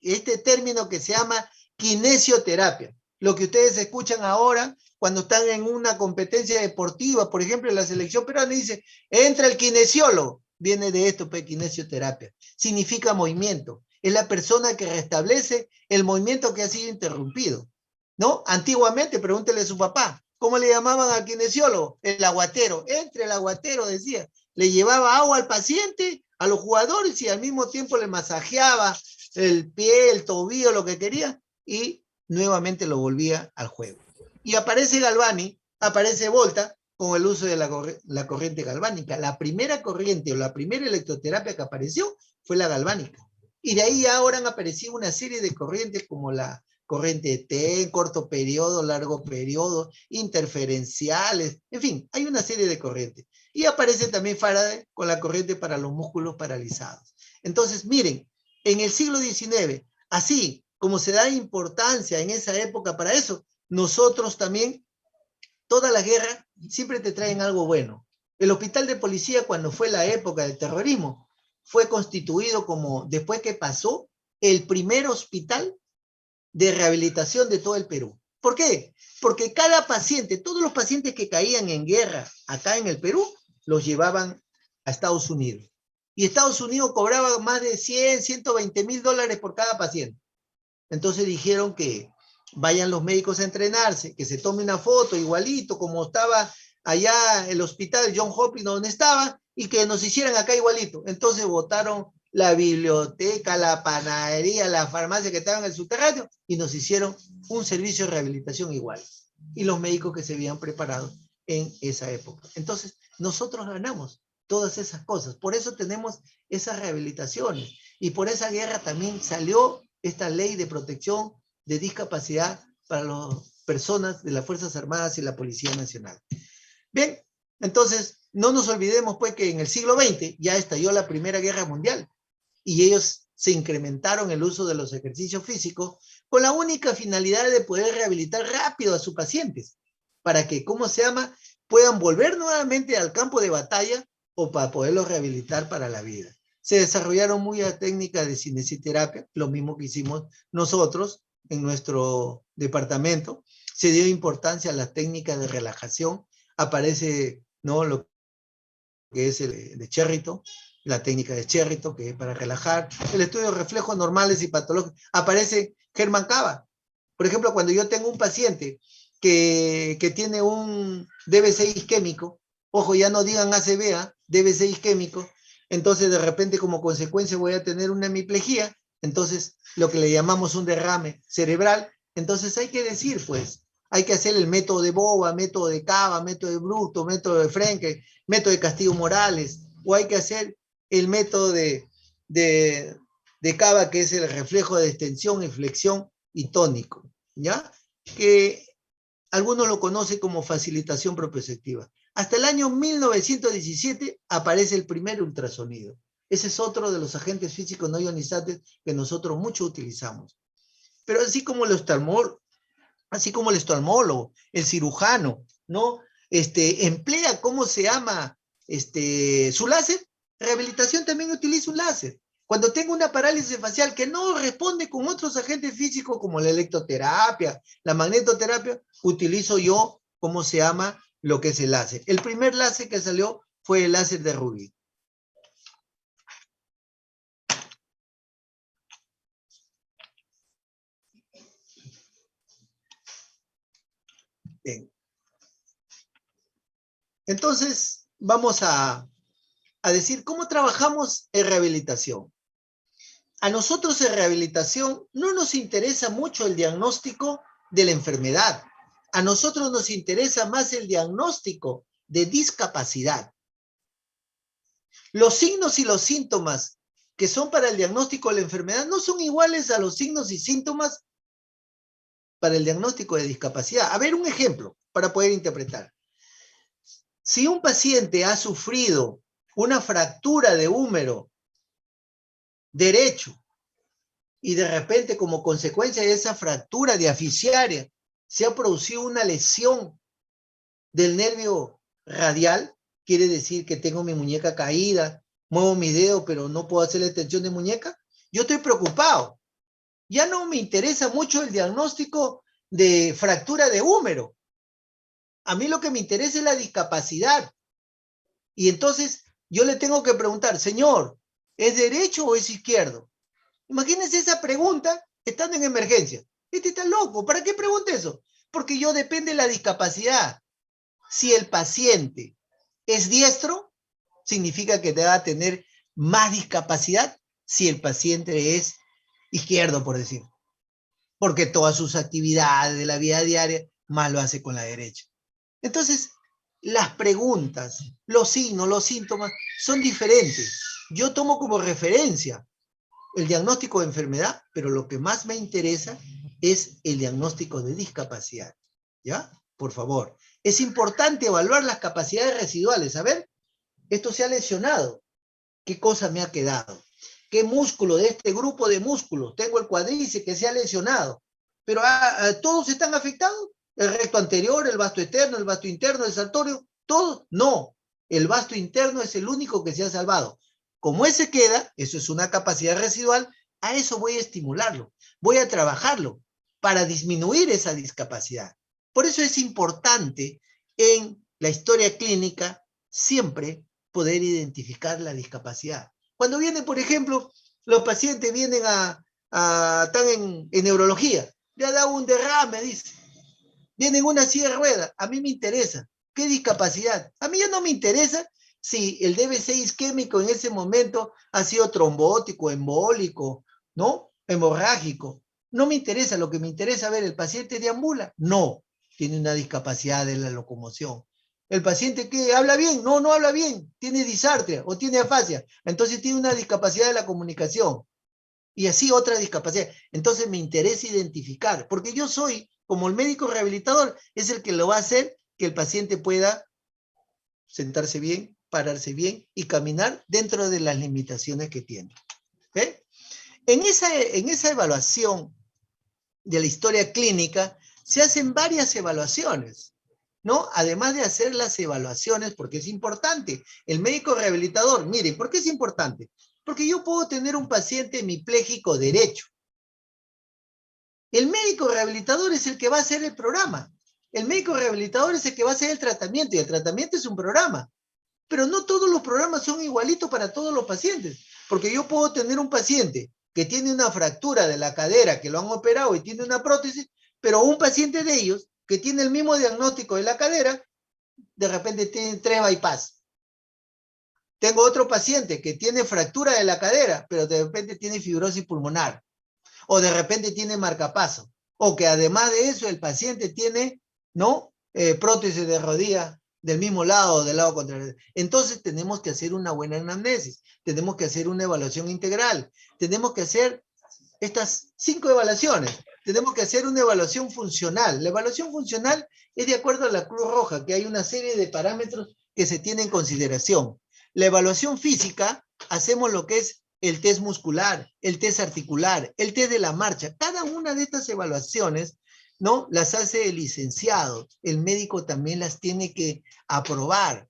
este término que se llama kinesioterapia. Lo que ustedes escuchan ahora cuando están en una competencia deportiva, por ejemplo, en la selección peruana, dice, entra el kinesiólogo. Viene de esto, pues, kinesioterapia. Significa movimiento. Es la persona que restablece el movimiento que ha sido interrumpido, ¿no? Antiguamente, pregúntele a su papá, ¿cómo le llamaban al kinesiólogo? El aguatero. Entre el aguatero, decía. le llevaba agua al paciente, a los jugadores, y al mismo tiempo le masajeaba el pie, el tobillo, lo que quería, y nuevamente lo volvía al juego. Y aparece Galvani, aparece Volta, con el uso de la corriente galvánica. La primera corriente o la primera electroterapia que apareció fue la galvánica. Y de ahí ahora han aparecido una serie de corrientes como la corriente T, corto periodo, largo periodo, interferenciales, en fin, hay una serie de corrientes. Y aparece también Faraday con la corriente para los músculos paralizados. Entonces, miren, en el siglo XIX, así como se da importancia en esa época para eso, nosotros también, toda la guerra, siempre te traen algo bueno. El hospital de policía, cuando fue la época del terrorismo, fue constituido como, después que pasó, el primer hospital de rehabilitación de todo el Perú. ¿Por qué? Porque cada paciente, todos los pacientes que caían en guerra acá en el Perú, los llevaban a Estados Unidos. Y Estados Unidos cobraba más de 100, 120 mil dólares por cada paciente. Entonces dijeron que vayan los médicos a entrenarse, que se tome una foto igualito como estaba allá el hospital John Hopkins donde estaba, y que nos hicieran acá igualito. Entonces votaron la biblioteca, la panadería, la farmacia que estaban en el subterráneo, y nos hicieron un servicio de rehabilitación igual. Y los médicos que se habían preparado en esa época. Entonces, nosotros ganamos todas esas cosas. Por eso tenemos esas rehabilitaciones. Y por esa guerra también salió esta ley de protección de discapacidad para las personas de las Fuerzas Armadas y la Policía Nacional. Bien, entonces, no nos olvidemos pues que en el siglo XX ya estalló la Primera Guerra Mundial y ellos se incrementaron el uso de los ejercicios físicos con la única finalidad de poder rehabilitar rápido a sus pacientes para que, ¿cómo se llama?, puedan volver nuevamente al campo de batalla o para poderlos rehabilitar para la vida. Se desarrollaron muchas técnicas de cinesiterapia, lo mismo que hicimos nosotros en nuestro departamento. Se dio importancia a las técnicas de relajación. Aparece, ¿no?, lo que es el de Cherriton, la técnica de Cherriton, que es para relajar. El estudio de reflejos normales y patológicos. Aparece Germán Cava. Por ejemplo, cuando yo tengo un paciente que tiene un DB6 isquémico, ojo, ya no digan ACV, DB6 isquémico, entonces de repente como consecuencia voy a tener una hemiplegia, entonces lo que le llamamos un derrame cerebral, entonces hay que decir, pues, hay que hacer el método de Boba, método de Cava, método de Bruto, método de Frenkel, método de Castillo Morales, o hay que hacer el método de Cava, que es el reflejo de extensión, inflexión y tónico, ¿ya? Que algunos lo conocen como facilitación propioceptiva. Hasta el año 1917 aparece el primer ultrasonido. Ese es otro de los agentes físicos no ionizantes que nosotros mucho utilizamos. Pero así como el oftalmólogo, el cirujano, ¿no? Emplea, ¿cómo se llama? Su láser. Rehabilitación también utiliza un láser. Cuando tengo una parálisis facial que no responde con otros agentes físicos como la electroterapia, la magnetoterapia, utilizo yo, ¿cómo se llama?, lo que es el láser. El primer láser que salió fue el láser de Rubí. Bien. Entonces, vamos a decir cómo trabajamos en rehabilitación. A nosotros en rehabilitación no nos interesa mucho el diagnóstico de la enfermedad. A nosotros nos interesa más el diagnóstico de discapacidad. Los signos y los síntomas que son para el diagnóstico de la enfermedad no son iguales a los signos y síntomas para el diagnóstico de discapacidad. A ver, un ejemplo para poder interpretar. Si un paciente ha sufrido una fractura de húmero derecho y de repente como consecuencia de esa fractura diaficiaria se ha producido una lesión del nervio radial, quiere decir que tengo mi muñeca caída, muevo mi dedo pero no puedo hacer la extensión de muñeca, yo estoy preocupado. Ya no me interesa mucho el diagnóstico de fractura de húmero. A mí lo que me interesa es la discapacidad. Y entonces yo le tengo que preguntar, señor, ¿es derecho o es izquierdo? Imagínense esa pregunta estando en emergencia. Este está loco, ¿para qué pregunta eso? Porque yo depende de la discapacidad. Si el paciente es diestro, significa que te va a tener más discapacidad si el paciente es izquierdo, por decir. Porque todas sus actividades de la vida diaria más lo hace con la derecha. Entonces, las preguntas, los signos, los síntomas son diferentes. Yo tomo como referencia el diagnóstico de enfermedad, pero lo que más me interesa es el diagnóstico de discapacidad. ¿Ya? Por favor. Es importante evaluar las capacidades residuales. A ver, esto se ha lesionado. ¿Qué cosa me ha quedado? ¿Qué músculo de este grupo de músculos? Tengo el cuádriceps que se ha lesionado. Pero ¿todos están afectados? ¿El recto anterior, el vasto externo, el vasto interno, el saltorio? ¿Todos? No. El vasto interno es el único que se ha salvado. Como ese queda, eso es una capacidad residual, a eso voy a estimularlo. Voy a trabajarlo para disminuir esa discapacidad. Por eso es importante en la historia clínica siempre poder identificar la discapacidad. Cuando vienen, por ejemplo, los pacientes vienen están en neurología, le ha dado un derrame, dice. Vienen una silla de ruedas, a mí me interesa. ¿Qué discapacidad? A mí ya no me interesa si el DB6 isquémico en ese momento ha sido trombótico, embólico, ¿no? Hemorrágico. No me interesa, lo que me interesa ver, ¿el paciente deambula? No, tiene una discapacidad de la locomoción. ¿El paciente que habla bien? No, no habla bien, tiene disartria o tiene afasia. Entonces tiene una discapacidad de la comunicación. Y así otra discapacidad. Entonces me interesa identificar, porque yo soy, como el médico rehabilitador, es el que lo va a hacer que el paciente pueda sentarse bien, pararse bien y caminar dentro de las limitaciones que tiene. ¿Ve? En esa evaluación de la historia clínica se hacen varias evaluaciones, ¿no? Además de hacer las evaluaciones, porque es importante, el médico rehabilitador, miren, ¿por qué es importante? Porque yo puedo tener un paciente hemipléjico derecho. El médico rehabilitador es el que va a hacer el programa. El médico rehabilitador es el que va a hacer el tratamiento, y el tratamiento es un programa. Pero no todos los programas son igualitos para todos los pacientes, porque yo puedo tener un paciente que tiene una fractura de la cadera, que lo han operado y tiene una prótesis, pero un paciente de ellos que tiene el mismo diagnóstico de la cadera, de repente tiene 3 bypass. Tengo otro paciente que tiene fractura de la cadera, pero de repente tiene fibrosis pulmonar, o de repente tiene marcapaso, o que además de eso el paciente tiene, ¿no? Prótesis de rodilla del mismo lado, del lado contrario. Entonces tenemos que hacer una buena anamnesis, tenemos que hacer una evaluación integral, tenemos que hacer estas 5 evaluaciones. Tenemos que hacer una evaluación funcional. La evaluación funcional es de acuerdo a la Cruz Roja, que hay una serie de parámetros que se tienen en consideración. La evaluación física, hacemos lo que es el test muscular, el test articular, el test de la marcha. Cada una de estas evaluaciones, ¿no? Las hace el licenciado. El médico también las tiene que aprobar,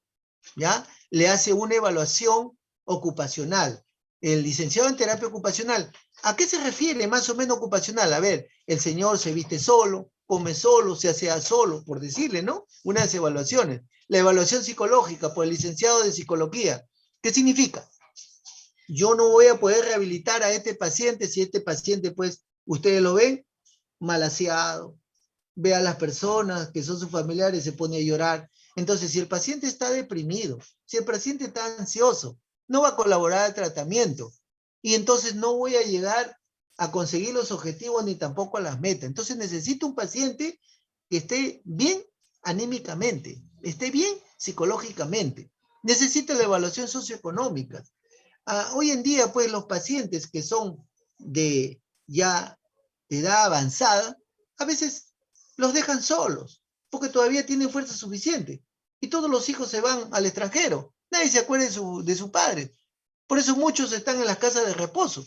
¿ya? Le hace una evaluación ocupacional. El licenciado en terapia ocupacional, ¿a qué se refiere más o menos ocupacional? A ver, el señor se viste solo, come solo, se asea solo, por decirle, ¿no? Unas evaluaciones. La evaluación psicológica por el licenciado de psicología. ¿Qué significa? Yo no voy a poder rehabilitar a este paciente si este paciente, pues, ustedes lo ven, mal aseado, ve a las personas que son sus familiares, se pone a llorar. Entonces, si el paciente está deprimido, si el paciente está ansioso, no va a colaborar al tratamiento. Y entonces no voy a llegar a conseguir los objetivos ni tampoco a las metas. Entonces necesito un paciente que esté bien anímicamente, esté bien psicológicamente. Necesita la evaluación socioeconómica. Hoy en día, pues, los pacientes que son de ya de edad avanzada, a veces los dejan solos, porque todavía tienen fuerza suficiente. Y todos los hijos se van al extranjero. Nadie se acuerda de su padre. Por eso muchos están en las casas de reposo.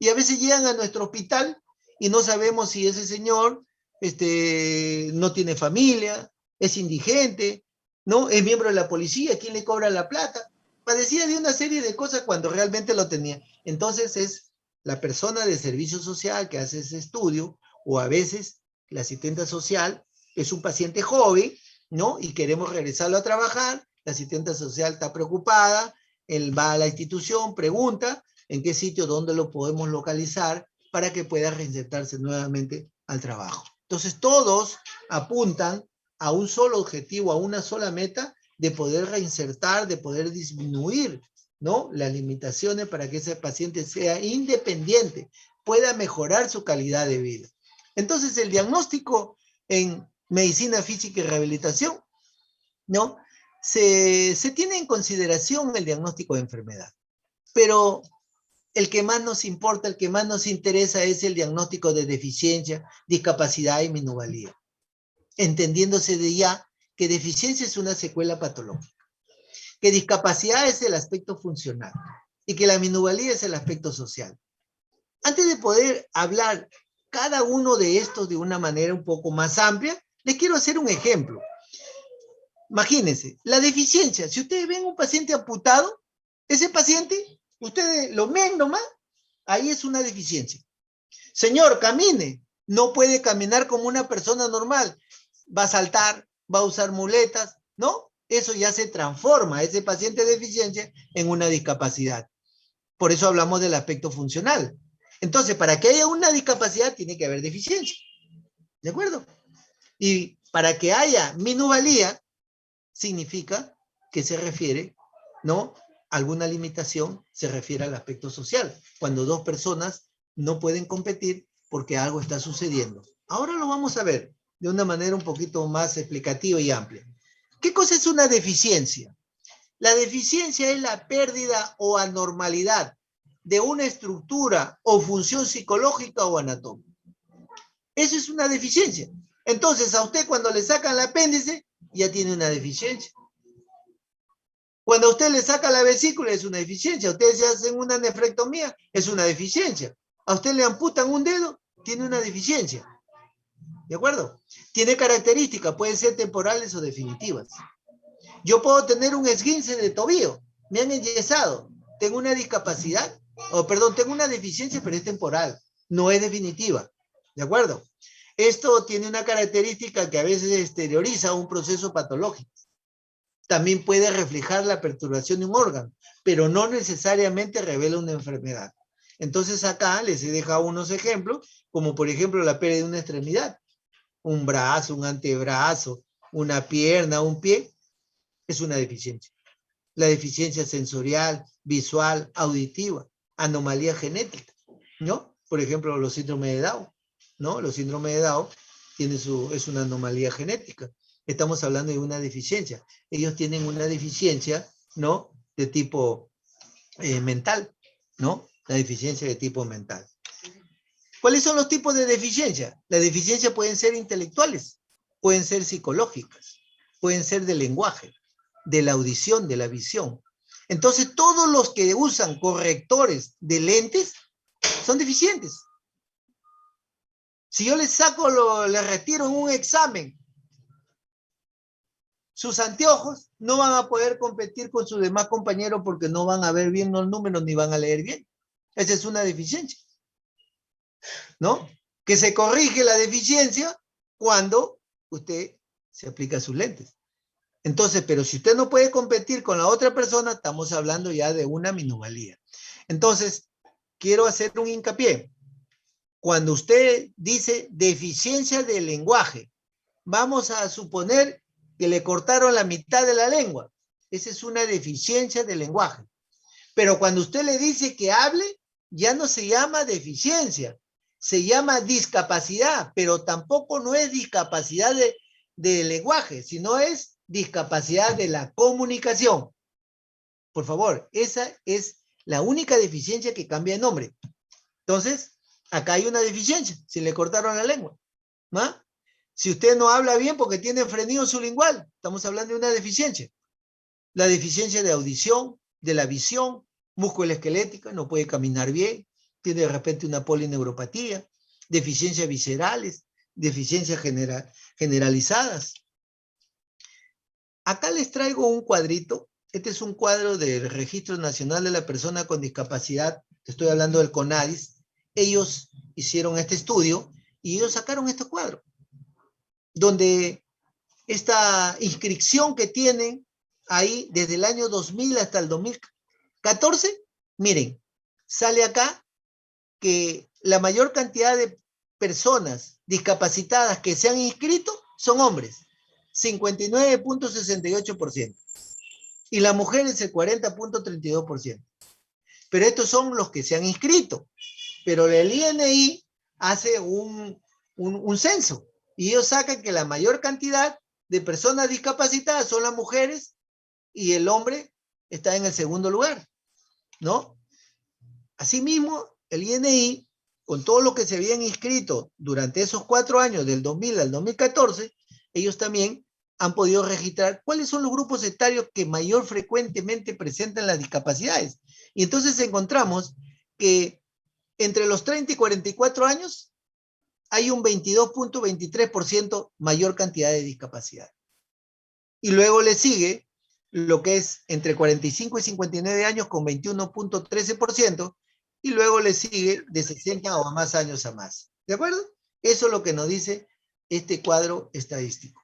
Y a veces llegan a nuestro hospital y no sabemos si ese señor no tiene familia, es indigente, ¿no? Es miembro de la policía, ¿quién le cobra la plata? Padecía de una serie de cosas cuando realmente lo tenía. Entonces es la persona de servicio social que hace ese estudio, o a veces la asistente social es un paciente joven, ¿no? Y queremos regresarlo a trabajar, la asistente social está preocupada, él va a la institución, pregunta en qué sitio, dónde lo podemos localizar para que pueda reinsertarse nuevamente al trabajo. Entonces todos apuntan a un solo objetivo, a una sola meta, de poder reinsertar, de poder disminuir, ¿no?, las limitaciones para que ese paciente sea independiente, pueda mejorar su calidad de vida. Entonces, el diagnóstico en medicina física y rehabilitación, ¿no?, se tiene en consideración el diagnóstico de enfermedad, pero el que más nos importa, el que más nos interesa es el diagnóstico de deficiencia, discapacidad y minusvalía, entendiéndose de ya que deficiencia es una secuela patológica, que discapacidad es el aspecto funcional y que la minusvalía es el aspecto social. Antes de poder hablar cada uno de estos de una manera un poco más amplia, les quiero hacer un ejemplo. Imagínense, la deficiencia, si ustedes ven un paciente amputado, ese paciente, ustedes lo ven nomás, ahí es una deficiencia. Señor, camine, no puede caminar como una persona normal, va a saltar, va a usar muletas, ¿no? Eso ya se transforma, ese paciente de deficiencia, en una discapacidad. Por eso hablamos del aspecto funcional. Entonces, para que haya una discapacidad, tiene que haber deficiencia. ¿De acuerdo? Y para que haya minusvalía, significa que se refiere, ¿no?, alguna limitación, se refiere al aspecto social, cuando dos personas no pueden competir porque algo está sucediendo. Ahora lo vamos a ver de una manera un poquito más explicativa y amplia. ¿Qué cosa es una deficiencia? La deficiencia es la pérdida o anormalidad de una estructura o función psicológica o anatómica. Eso es una deficiencia. Entonces, a usted cuando le sacan el apéndice, ya tiene una deficiencia. Cuando a usted le saca la vesícula, es una deficiencia. A usted se hacen una nefrectomía, es una deficiencia. A usted le amputan un dedo, tiene una deficiencia. ¿De acuerdo? Tiene características, pueden ser temporales o definitivas. Yo puedo tener un esguince de tobillo, me han enyesado, tengo una discapacidad, tengo una deficiencia, pero es temporal, no es definitiva. ¿De acuerdo? Esto tiene una característica que a veces exterioriza un proceso patológico. También puede reflejar la perturbación de un órgano, pero no necesariamente revela una enfermedad. Entonces acá les he dejado unos ejemplos, como por ejemplo la pérdida de una extremidad, un brazo, un antebrazo, una pierna, un pie, es una deficiencia. La deficiencia sensorial, visual, auditiva, anomalía genética, ¿no? Por ejemplo, los síndromes de Down, ¿no? Los síndromes de Down es una anomalía genética. Estamos hablando de una deficiencia. Ellos tienen una deficiencia, ¿no?, de tipo mental, ¿no? La deficiencia de tipo mental. ¿Cuáles son los tipos de deficiencia? Las deficiencias pueden ser intelectuales, pueden ser psicológicas, pueden ser del lenguaje, de la audición, de la visión. Entonces, todos los que usan correctores de lentes son deficientes. Si yo les retiro en un examen sus anteojos, no van a poder competir con sus demás compañeros porque no van a ver bien los números ni van a leer bien. Esa es una deficiencia, ¿no? Que se corrige la deficiencia cuando usted se aplica sus lentes. Entonces, pero si usted no puede competir con la otra persona, estamos hablando ya de una minusvalía. Entonces, quiero hacer un hincapié. Cuando usted dice deficiencia del lenguaje, vamos a suponer que le cortaron la mitad de la lengua. Esa es una deficiencia del lenguaje. Pero cuando usted le dice que hable, ya no se llama deficiencia, se llama discapacidad, pero tampoco no es discapacidad de lenguaje, sino es discapacidad de la comunicación. Por favor, esa es la única deficiencia que cambia de nombre. Entonces, acá hay una deficiencia, si le cortaron la lengua, ¿no? Si usted no habla bien porque tiene frenillo sublingual, estamos hablando de una deficiencia. La deficiencia de audición, de la visión, musculoesquelética, no puede caminar bien, tiene de repente una polineuropatía, deficiencias viscerales, deficiencias generalizadas. Acá les traigo un cuadrito. Este es un cuadro del Registro Nacional de la Persona con Discapacidad. Estoy hablando del CONADIS. Ellos hicieron este estudio y ellos sacaron este cuadro, donde esta inscripción que tienen ahí desde el año 2000 hasta el 2014, miren, sale acá que la mayor cantidad de personas discapacitadas que se han inscrito son hombres, 59.68%. Y las mujeres el 40.32%. Pero estos son los que se han inscrito. Pero el INI hace un censo. Y ellos sacan que la mayor cantidad de personas discapacitadas son las mujeres y el hombre está en el segundo lugar, ¿no? Asimismo, el INI, con todo lo que se habían inscrito durante esos 4 años, del 2000 al 2014, ellos también han podido registrar cuáles son los grupos etarios que mayor frecuentemente presentan las discapacidades. Y entonces encontramos que entre los 30 y 44 años hay un 22.23% mayor cantidad de discapacidad. Y luego le sigue lo que es entre 45 y 59 años con 21.13%, y luego le sigue de 60 o más años a más. ¿De acuerdo? Eso es lo que nos dice este cuadro estadístico.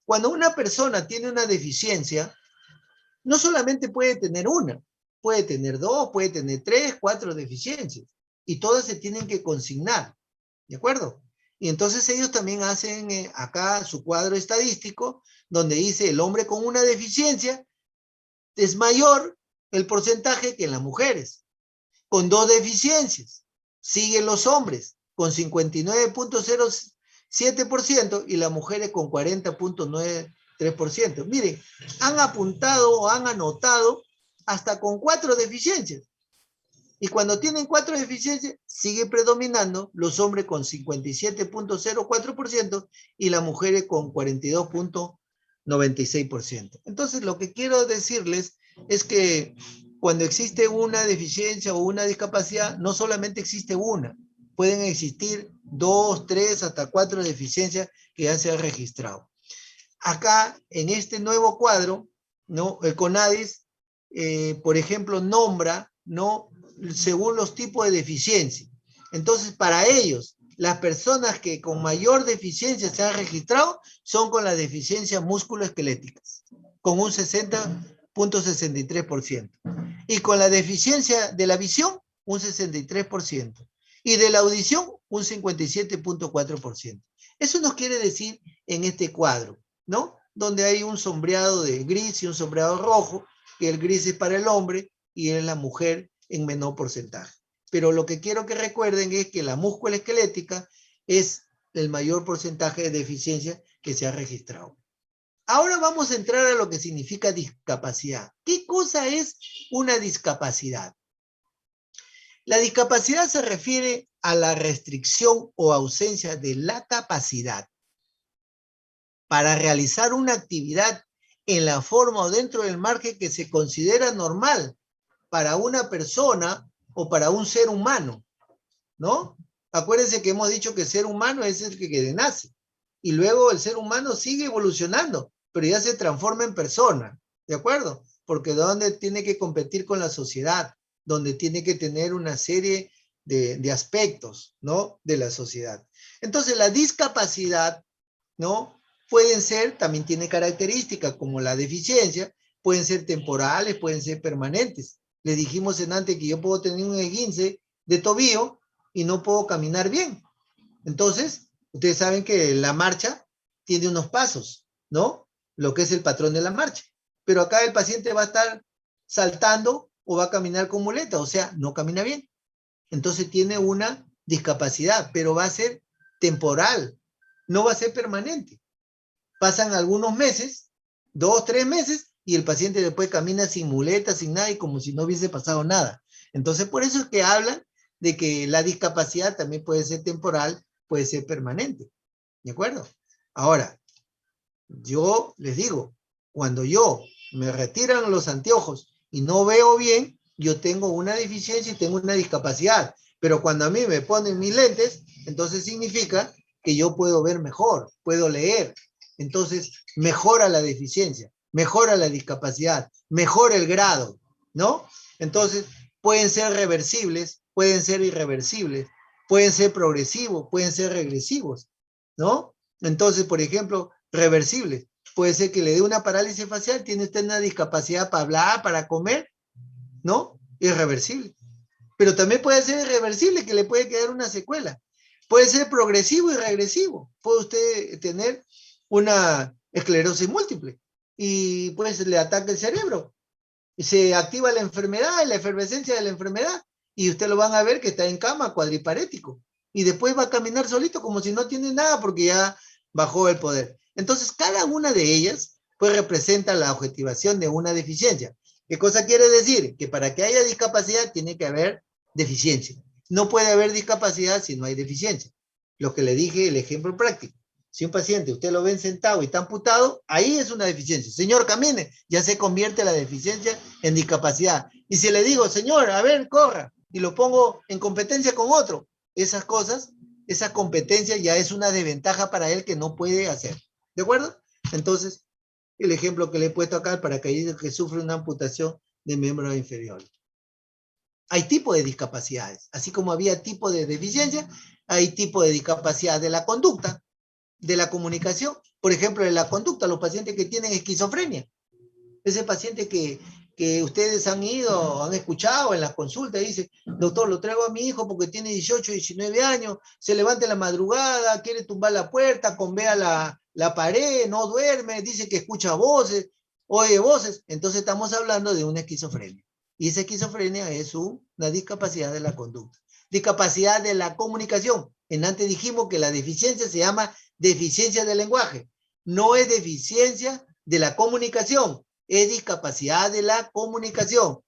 Cuando una persona tiene una deficiencia, no solamente puede tener una, puede tener 2, puede tener 3, 4 deficiencias, y todas se tienen que consignar. ¿De acuerdo? Y entonces ellos también hacen acá su cuadro estadístico, donde dice el hombre con una deficiencia es mayor el porcentaje que en las mujeres. Con 2 deficiencias, siguen los hombres con 59.07% y las mujeres con 40.93%. Miren, han apuntado o han anotado hasta con 4 deficiencias. Y cuando tienen 4 deficiencias, sigue predominando los hombres con 57.04% y las mujeres con 42.96%. Entonces, lo que quiero decirles es que cuando existe una deficiencia o una discapacidad, no solamente existe una, pueden existir 2, 3, hasta 4 deficiencias que ya se han registrado. Acá, en este nuevo cuadro, ¿no? El CONADIS, por ejemplo, nombra, ¿no?, según los tipos de deficiencia. Entonces, para ellos, las personas que con mayor deficiencia se han registrado son con las deficiencias musculoesqueléticas, con un 60.63%. Y con la deficiencia de la visión, un 63%. Y de la audición, un 57.4%. Eso nos quiere decir en este cuadro, ¿no? Donde hay un sombreado de gris y un sombreado rojo, que el gris es para el hombre y es la mujer en menor porcentaje. Pero lo que quiero que recuerden es que la musculoesquelética es el mayor porcentaje de deficiencia que se ha registrado. Ahora vamos a entrar a lo que significa discapacidad. ¿Qué cosa es una discapacidad? La discapacidad se refiere a la restricción o ausencia de la capacidad para realizar una actividad en la forma o dentro del margen que se considera normal para una persona o para un ser humano, ¿no? Acuérdense que hemos dicho que el ser humano es el que nace, y luego el ser humano sigue evolucionando, pero ya se transforma en persona, ¿de acuerdo? Porque donde tiene que competir con la sociedad, donde tiene que tener una serie de aspectos, ¿no?, de la sociedad. Entonces, la discapacidad, ¿no?, pueden ser, también tiene características como la deficiencia, pueden ser temporales, pueden ser permanentes. Le dijimos en antes que yo puedo tener un esguince de tobillo y no puedo caminar bien. Entonces, ustedes saben que la marcha tiene unos pasos, ¿no? Lo que es el patrón de la marcha. Pero acá el paciente va a estar saltando o va a caminar con muleta, o sea, no camina bien. Entonces tiene una discapacidad, pero va a ser temporal, no va a ser permanente. Pasan algunos meses, 2, 3 meses, y el paciente después camina sin muleta, sin nada, y como si no hubiese pasado nada. Entonces, por eso es que hablan de que la discapacidad también puede ser temporal, puede ser permanente. ¿De acuerdo? Ahora, yo les digo, cuando yo me retiran los anteojos y no veo bien, yo tengo una deficiencia y tengo una discapacidad. Pero cuando a mí me ponen mis lentes, entonces significa que yo puedo ver mejor, puedo leer. Entonces, mejora la deficiencia, mejora la discapacidad, mejora el grado, ¿no? Entonces, pueden ser reversibles, pueden ser irreversibles, pueden ser progresivos, pueden ser regresivos, ¿no? Entonces, por ejemplo, reversibles. Puede ser que le dé una parálisis facial, tiene usted una discapacidad para hablar, para comer, ¿no? Irreversible. Pero también puede ser irreversible, que le puede quedar una secuela. Puede ser progresivo y regresivo. Puede usted tener una esclerosis múltiple. Y pues le ataca el cerebro. Y se activa la enfermedad, la efervescencia de la enfermedad. Y usted lo van a ver que está en cama, cuadriparético. Y después va a caminar solito como si no tiene nada porque ya bajó el poder. Entonces, cada una de ellas pues representa la objetivación de una deficiencia. ¿Qué cosa quiere decir? Que para que haya discapacidad tiene que haber deficiencia. No puede haber discapacidad si no hay deficiencia. Lo que le dije, el ejemplo práctico. Si un paciente usted lo ven sentado y está amputado, ahí es una deficiencia. Señor, camine, ya se convierte la deficiencia en discapacidad. Y si le digo, señor, a ver, corra, y lo pongo en competencia con otro, esas cosas, esa competencia ya es una desventaja para él que no puede hacer. ¿De acuerdo? Entonces, el ejemplo que le he puesto acá para aquellos que sufren una amputación de miembro inferior. Hay tipos de discapacidades. Así como había tipo de deficiencia, hay tipo de discapacidad de la conducta, de la comunicación. Por ejemplo, en la conducta, los pacientes que tienen esquizofrenia. Ese paciente que ustedes han ido, han escuchado en las consultas, dice, doctor, lo traigo a mi hijo porque tiene 18, 19 años, se levanta en la madrugada, quiere tumbar la puerta, convea la pared, no duerme, dice que escucha voces, oye voces. Entonces estamos hablando de una esquizofrenia. Y esa esquizofrenia es una discapacidad de la conducta. Discapacidad de la comunicación. En antes dijimos que la deficiencia se llama deficiencia del lenguaje. No es deficiencia de la comunicación, es discapacidad de la comunicación.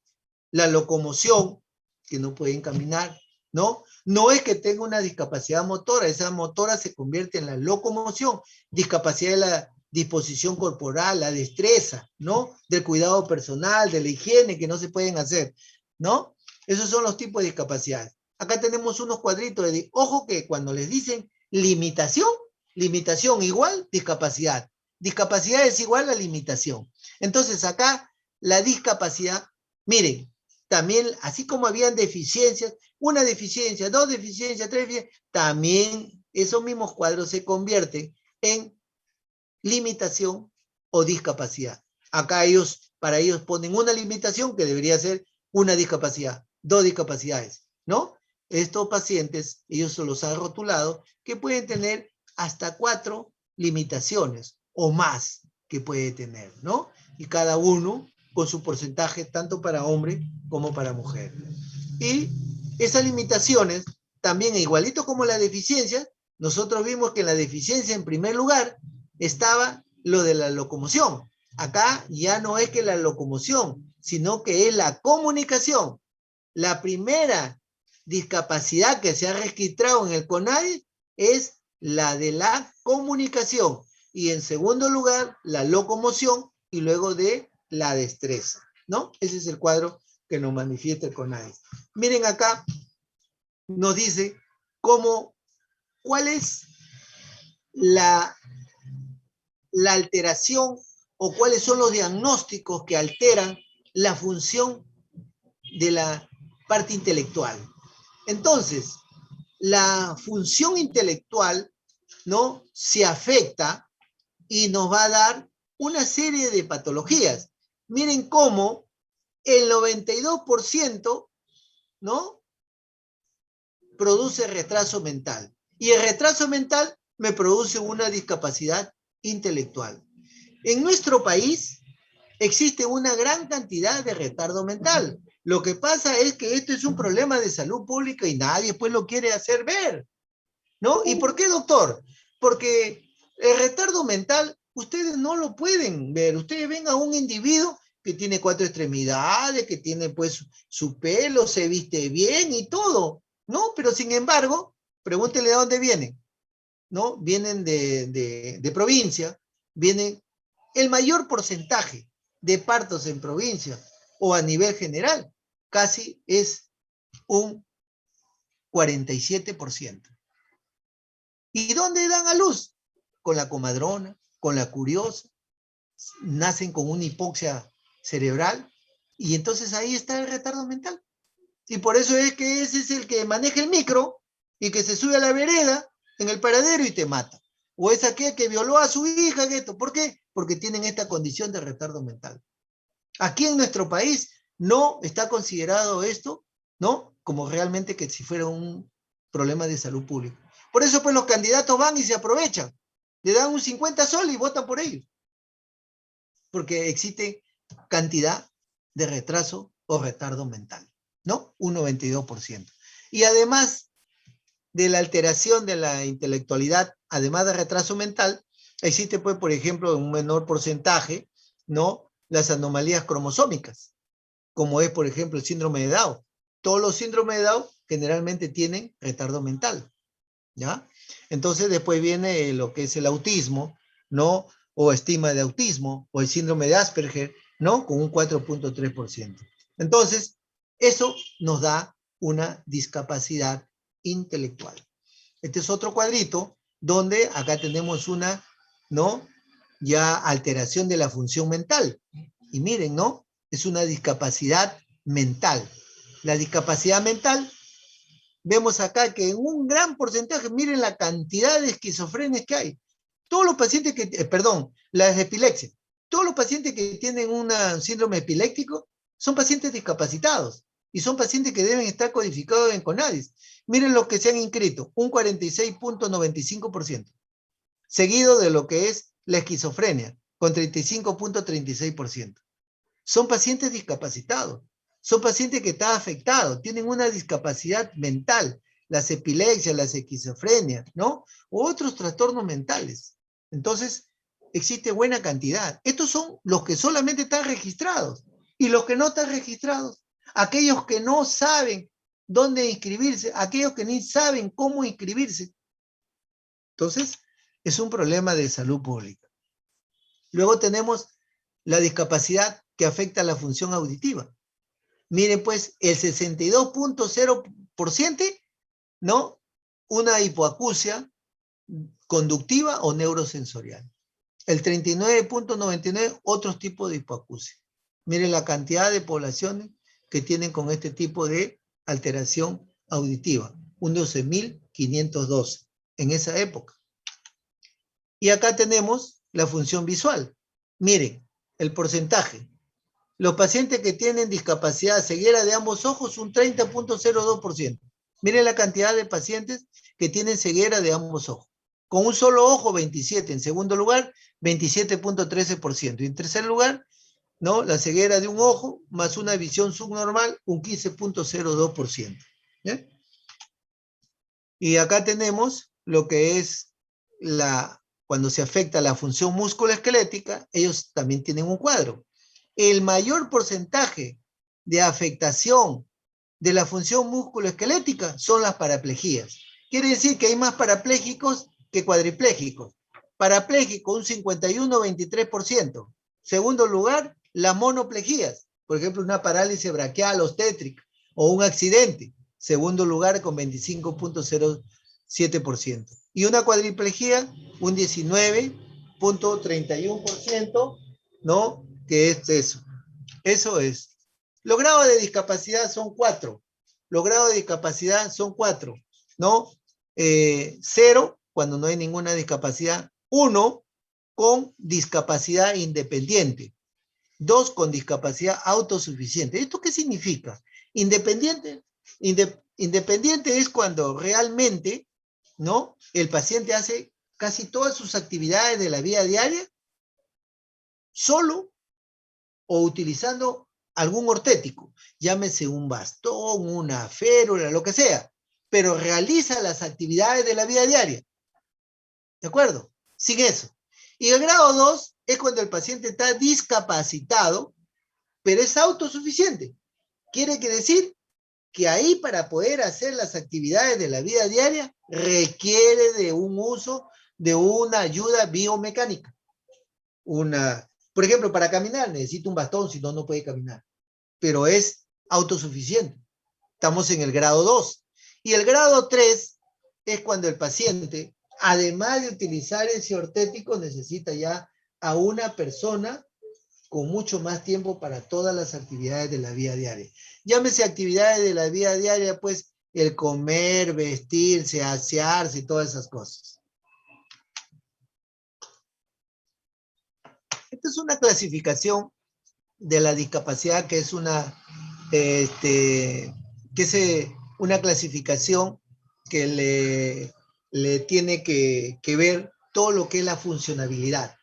La locomoción, que no pueden caminar, ¿no? No es que tenga una discapacidad motora, esa motora se convierte en la locomoción, discapacidad de la disposición corporal, la destreza, ¿no? Del cuidado personal, de la higiene que no se pueden hacer, ¿no? Esos son los tipos de discapacidades. Acá tenemos unos cuadritos de, ojo que cuando les dicen limitación, limitación igual discapacidad. Discapacidad es igual a limitación. Entonces acá la discapacidad, miren, también así como habían deficiencias, una deficiencia, dos deficiencias, tres deficiencias, también esos mismos cuadros se convierten en limitación o discapacidad. Acá para ellos ponen una limitación que debería ser una discapacidad, dos discapacidades, ¿no? Estos pacientes, ellos se los han rotulado que pueden tener hasta 4 limitaciones o más que puede tener, ¿no? Y cada uno con su porcentaje tanto para hombre como para mujer. Y esas limitaciones, también igualito como la deficiencia, nosotros vimos que en la deficiencia en primer lugar estaba lo de la locomoción. Acá ya no es que la locomoción, sino que es la comunicación. La primera discapacidad que se ha registrado en el CONADE es la de la comunicación. Y en segundo lugar, la locomoción y luego de la destreza, ¿no? Ese es el cuadro que nos manifiesta el CONADE. Miren acá, nos dice cuál es la alteración o cuáles son los diagnósticos que alteran la función de la parte intelectual. Entonces, la función intelectual, ¿no? Se afecta y nos va a dar una serie de patologías. Miren cómo el 92%, ¿no? Produce retraso mental. Y el retraso mental me produce una discapacidad intelectual. En nuestro país existe una gran cantidad de retardo mental. Lo que pasa es que esto es un problema de salud pública y nadie pues lo quiere hacer ver, ¿no? ¿Y por qué, doctor? Porque el retardo mental ustedes no lo pueden ver. Ustedes ven a un individuo que tiene 4 extremidades, que tiene pues su pelo, se viste bien y todo, ¿no? Pero sin embargo, pregúntenle de dónde vienen, ¿no? Vienen de provincia, vienen el mayor porcentaje de partos en provincia o a nivel general, casi es un 47%. ¿Y dónde dan a luz? Con la comadrona, con la curiosa, nacen con una hipoxia cerebral y entonces ahí está el retardo mental. Y por eso es que ese es el que maneja el micro y que se sube a la vereda en el paradero y te mata. O es aquel que violó a su hija, esto. ¿Por qué? Porque tienen esta condición de retardo mental. Aquí en nuestro país no está considerado esto, ¿no? Como realmente que si fuera un problema de salud pública. Por eso pues los candidatos van y se aprovechan. Le dan un 50 soles y votan por ellos. porque existe cantidad de retraso o retardo mental, ¿no? Un 92%. Y además de la alteración de la intelectualidad, además de retraso mental, existe, pues, por ejemplo, en un menor porcentaje, ¿no? Las anomalías cromosómicas, como es, por ejemplo, el síndrome de Down. Todos los síndromes de Down generalmente tienen retardo mental, ¿ya? Entonces después viene lo que es el autismo, ¿no? O estigma de autismo, o el síndrome de Asperger, ¿no? Con un 4.3%. Entonces, eso nos da una discapacidad intelectual. Este es otro cuadrito donde acá tenemos una, ¿no? Ya alteración de la función mental. Y miren, ¿no? Es una discapacidad mental. La discapacidad mental, vemos acá que en un gran porcentaje, miren la cantidad de esquizofrenias que hay. Todos los pacientes que, perdón, las epilepsias, todos los pacientes que tienen un síndrome epiléptico son pacientes discapacitados y son pacientes que deben estar codificados en CONADIS. Miren los que se han inscrito, un 46.95%, seguido de lo que es la esquizofrenia, con 35.36%. Son pacientes discapacitados, son pacientes que están afectados, tienen una discapacidad mental, las epilepsias, las esquizofrenias, ¿no? O otros trastornos mentales. Entonces, existe buena cantidad. Estos son los que solamente están registrados. Y los que no están registrados, aquellos que no saben dónde inscribirse, aquellos que ni saben cómo inscribirse. Entonces, es un problema de salud pública. Luego tenemos la discapacidad que afecta a la función auditiva. Miren, pues, el 62.0%, ¿no? Una hipoacusia conductiva o neurosensorial. El 39.99%, otros tipos de hipoacusia. Miren la cantidad de poblaciones que tienen con este tipo de alteración auditiva. Un 12.512 en esa época. Y acá tenemos la función visual. Miren, el porcentaje. Los pacientes que tienen discapacidad ceguera de ambos ojos, un 30.02%. Miren la cantidad de pacientes que tienen ceguera de ambos ojos. Con un solo ojo, 27. En segundo lugar, 27.13%. Y en tercer lugar, ¿no? La ceguera de un ojo más una visión subnormal, un 15.02%. ¿Eh? Y acá tenemos lo que es cuando se afecta la función musculoesquelética, ellos también tienen un cuadro. El mayor porcentaje de afectación de la función musculoesquelética son las paraplejías. Quiere decir que hay más parapléjicos que cuadriplégicos. Parapléjico, un 51-23%. Segundo lugar, las monoplejías. Por ejemplo, una parálisis braquial obstétrica o un accidente. Segundo lugar, con 25.07%. Y una cuadriplejía, un 19.31%, ¿no? Que es eso. Eso es. Los grados de discapacidad son 4. Los grados de discapacidad son 4, ¿no? 0, cuando no hay ninguna discapacidad. 1, con discapacidad independiente. 2, con discapacidad autosuficiente. ¿Esto qué significa? Independiente. Independiente es cuando realmente, ¿no? El paciente hace casi todas sus actividades de la vida diaria solo o utilizando algún ortético, llámese un bastón, una férula, lo que sea, pero realiza las actividades de la vida diaria. ¿De acuerdo? Sin eso. Y el grado 2 es cuando el paciente está discapacitado, pero es autosuficiente. Quiere decir que ahí, para poder hacer las actividades de la vida diaria, requiere de un uso de una ayuda biomecánica. Por ejemplo, para caminar necesita un bastón, si no, no puede caminar. Pero es autosuficiente. Estamos en el grado 2. Y el grado 3 es cuando el paciente, además de utilizar ese ortético, necesita ya a una persona con mucho más tiempo para todas las actividades de la vida diaria. Llámese actividades de la vida diaria, pues el comer, vestirse, asearse y todas esas cosas. Esta es una clasificación de la discapacidad que es una clasificación que le tiene que ver todo lo que es la funcionabilidad,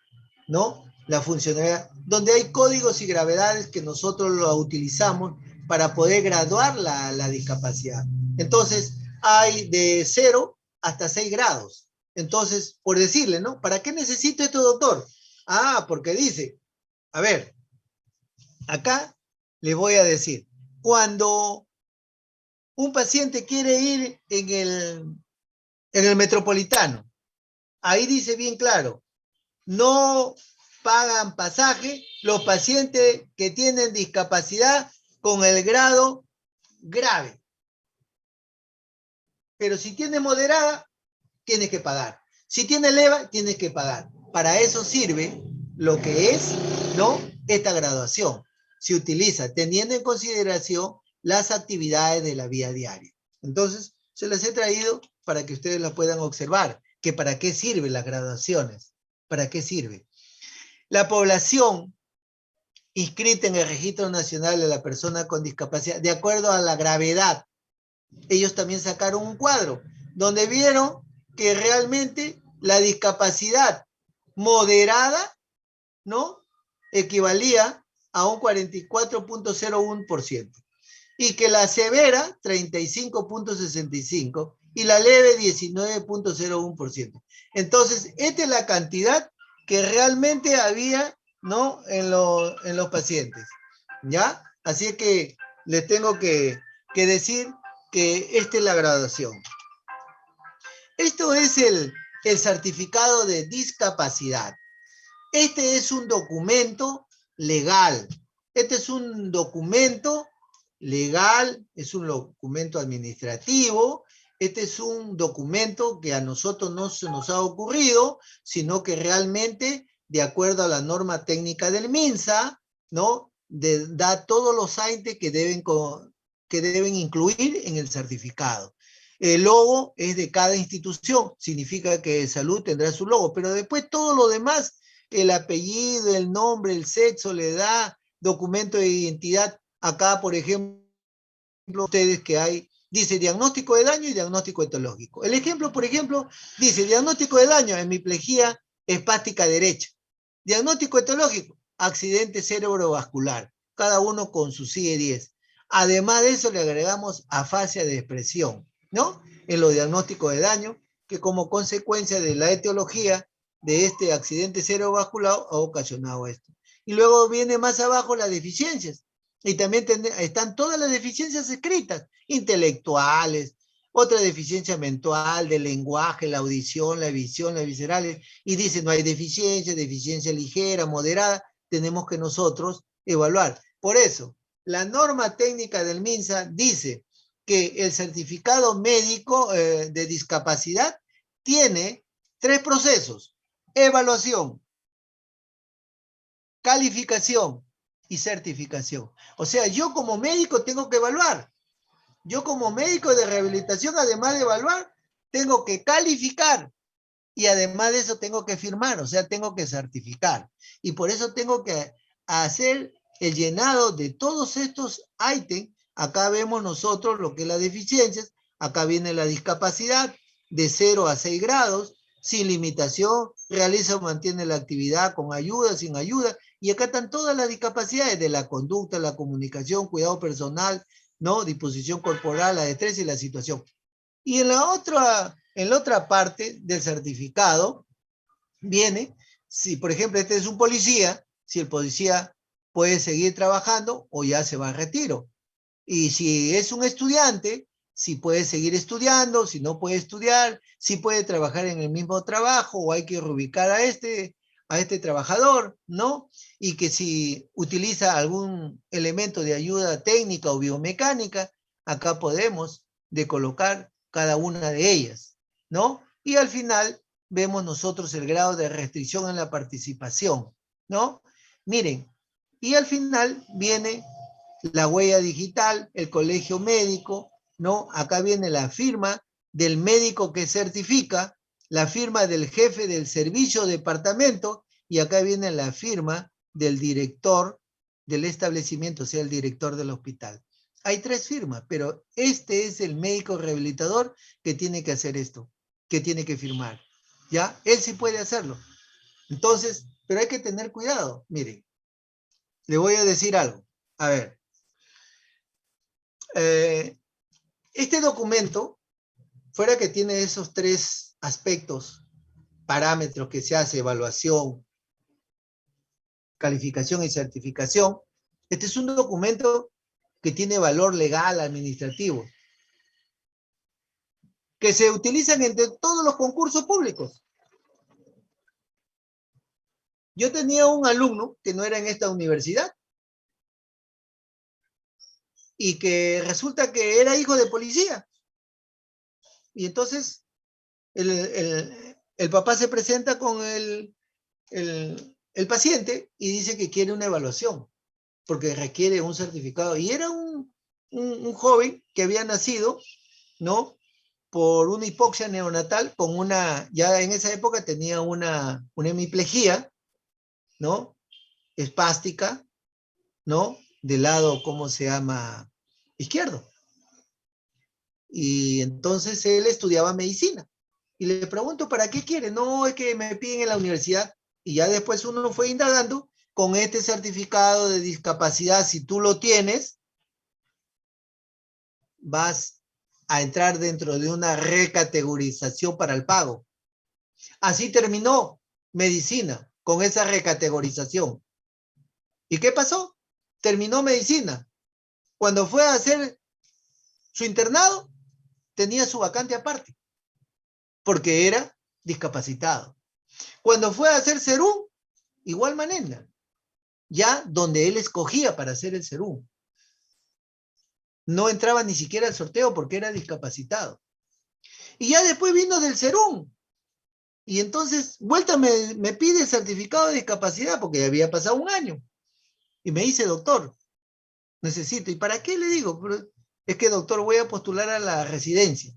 ¿no? la funcionalidad, donde hay códigos y gravedades que nosotros lo utilizamos para poder graduar la discapacidad. Entonces, hay de 0 hasta 6 grados. Entonces, por decirle, ¿no? ¿Para qué necesito esto, doctor? Ah, porque dice, a ver, acá le voy a decir, cuando un paciente quiere ir en el metropolitano, ahí dice bien claro, no pagan pasaje los pacientes que tienen discapacidad con el grado grave. Pero si tiene moderada, tienes que pagar. Si tiene leve, tienes que pagar. Para eso sirve lo que es, ¿no? Esta graduación. Se utiliza teniendo en consideración las actividades de la vida diaria. Entonces, se las he traído para que ustedes las puedan observar, que para qué sirven las graduaciones, para qué sirve. La población inscrita en el Registro Nacional de la Persona con Discapacidad, de acuerdo a la gravedad, ellos también sacaron un cuadro donde vieron que realmente la discapacidad moderada, ¿no? Equivalía a un 44.01% y que la severa 35.65% y la leve 19.01%. Entonces, esta es la cantidad que realmente había, ¿no? En los pacientes, ¿ya? Así que les tengo que decir que esta es la graduación. Esto es el certificado de discapacidad. Este es un documento legal. Este es un documento legal, es un documento administrativo. Este es un documento que a nosotros no se nos ha ocurrido, sino que realmente, de acuerdo a la norma técnica del MINSA, ¿no? Da todos los entes que deben incluir en el certificado. El logo es de cada institución, significa que salud tendrá su logo, pero después todo lo demás, el apellido, el nombre, el sexo, la edad, documento de identidad. Acá, por ejemplo, ustedes que hay, dice diagnóstico de daño y diagnóstico etológico. El ejemplo, por ejemplo, dice diagnóstico de daño, hemiplegia espástica derecha. Diagnóstico etológico, accidente cerebrovascular, cada uno con su CIE 10. Además de eso, le agregamos afasia de expresión, ¿no? En los diagnósticos de daño, que como consecuencia de la etiología de este accidente cerebrovascular ha ocasionado esto. Y luego viene más abajo las deficiencias. Y también están todas las deficiencias escritas, intelectuales, otra deficiencia mental, del lenguaje, la audición, la visión, las viscerales, y dice no hay deficiencia, deficiencia ligera, moderada, tenemos que nosotros evaluar. Por eso, la norma técnica del MINSA dice que el certificado médico de discapacidad tiene 3 procesos: evaluación, calificación y certificación. O sea, yo como médico tengo que evaluar. Yo como médico de rehabilitación, además de evaluar, tengo que calificar y además de eso tengo que firmar, o sea, tengo que certificar. Y por eso tengo que hacer el llenado de todos estos ítems. Acá vemos nosotros lo que es las deficiencias, acá viene la discapacidad de 0 a 6 grados, sin limitación, realiza o mantiene la actividad con ayuda, sin ayuda, y acá están todas las discapacidades de la conducta, la comunicación, cuidado personal, ¿no? Disposición corporal, la destreza y la situación. Y en la otra parte del certificado viene, si por ejemplo este es un policía, si el policía puede seguir trabajando o ya se va a retiro. Y si es un estudiante, si puede seguir estudiando, si no puede estudiar, si puede trabajar en el mismo trabajo o hay que reubicar a este trabajador, ¿no? Y que si utiliza algún elemento de ayuda técnica o biomecánica, acá podemos de colocar cada una de ellas, ¿no? Y al final vemos nosotros el grado de restricción en la participación, ¿no? Miren, y al final viene la huella digital, el colegio médico, ¿no? Acá viene la firma del médico que certifica, la firma del jefe del servicio departamento y acá viene la firma del director del establecimiento, o sea, el director del hospital. Hay 3 firmas, pero este es el médico rehabilitador que tiene que hacer esto, que tiene que firmar, ¿ya? Él sí puede hacerlo. Entonces, pero hay que tener cuidado. Miren, le voy a decir algo. A ver. Este documento, fuera que tiene esos 3 aspectos, parámetros que se hace, evaluación, calificación y certificación, este es un documento que tiene valor legal, administrativo, que se utilizan entre todos los concursos públicos. Yo tenía un alumno que no era en esta universidad y que resulta que era hijo de policía. Y entonces el papá se presenta con el paciente y dice que quiere una evaluación porque requiere un certificado. Y era un joven que había nacido, ¿no?, por una hipoxia neonatal con ya en esa época tenía una hemiplegia, ¿no?, espástica, ¿no?, del lado, ¿cómo se llama?, izquierdo. Y entonces él estudiaba medicina. Y le pregunto, ¿para qué quiere? No, es que me piden en la universidad. Y ya después uno fue indagando con este certificado de discapacidad. Si tú lo tienes, vas a entrar dentro de una recategorización para el pago. Así terminó medicina, con esa recategorización. ¿Y qué pasó? Terminó medicina. Cuando fue a hacer su internado, tenía su vacante aparte, porque era discapacitado. Cuando fue a hacer serum, igual manera, ya donde él escogía para hacer el serum. No entraba ni siquiera al sorteo porque era discapacitado. Y ya después vino del serum. Y entonces, vuelta me pide el certificado de discapacidad porque ya había pasado un año. Y me dice, doctor, necesito. ¿Y para qué? Le digo, es que, doctor, voy a postular a la residencia.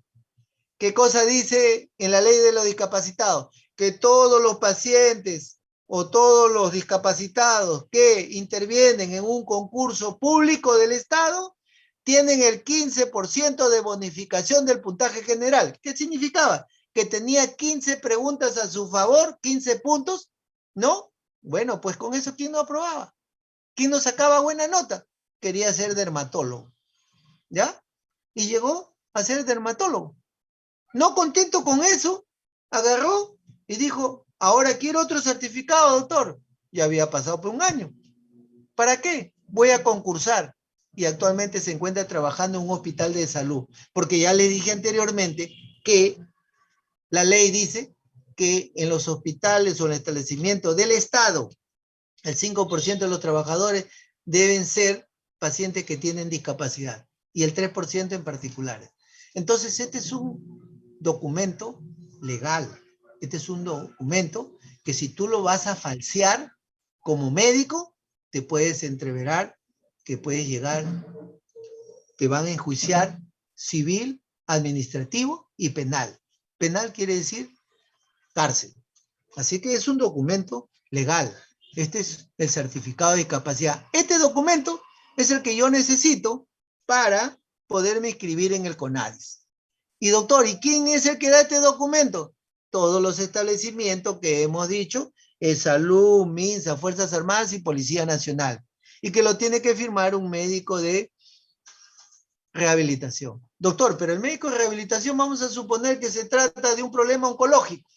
¿Qué cosa dice en la ley de los discapacitados? Que todos los pacientes o todos los discapacitados que intervienen en un concurso público del Estado tienen el 15% de bonificación del puntaje general. ¿Qué significaba? Que tenía 15 preguntas a su favor, 15 puntos, ¿no? Bueno, pues con eso, ¿quién no aprobaba? ¿Quién no sacaba buena nota? Quería ser dermatólogo, ¿ya? Y llegó a ser dermatólogo. No contento con eso, agarró y dijo, ahora quiero otro certificado, doctor. Ya había pasado por un año. ¿Para qué? Voy a concursar. Y actualmente se encuentra trabajando en un hospital de salud. Porque ya le dije anteriormente que la ley dice que en los hospitales o en el establecimiento del Estado, el 5% de los trabajadores deben ser pacientes que tienen discapacidad. Y el 3% en particulares. Entonces, este es un documento legal. Este es un documento que si tú lo vas a falsear como médico, te puedes entreverar que puedes llegar, te van a enjuiciar civil, administrativo y penal. Penal quiere decir cárcel. Así que es un documento legal. Este es el certificado de discapacidad. Este documento es el que yo necesito para poderme inscribir en el CONADIS. Y doctor, ¿y quién es el que da este documento? Todos los establecimientos que hemos dicho, Salud, MINSA, Fuerzas Armadas y Policía Nacional. Y que lo tiene que firmar un médico de rehabilitación. Doctor, pero el médico de rehabilitación vamos a suponer que se trata de un problema oncológico.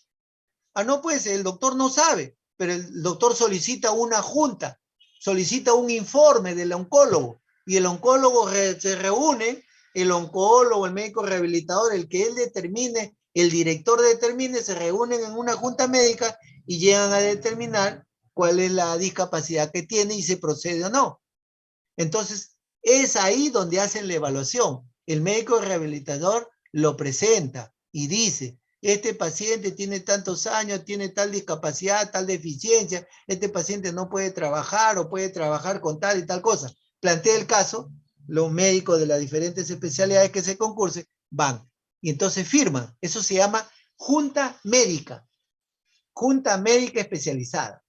Ah, no, pues el doctor no sabe, pero el doctor solicita una junta, solicita un informe del oncólogo y el oncólogo se reúne, el oncólogo, el médico rehabilitador, el que él determine, el director determine, se reúnen en una junta médica y llegan a determinar cuál es la discapacidad que tiene y se procede o no. Entonces, es ahí donde hacen la evaluación. El médico rehabilitador lo presenta y dice, este paciente tiene tantos años, tiene tal discapacidad, tal deficiencia, este paciente no puede trabajar o puede trabajar con tal y tal cosa. Plantea el caso, los médicos de las diferentes especialidades que se concursen van y entonces firman. Eso se llama junta médica especializada.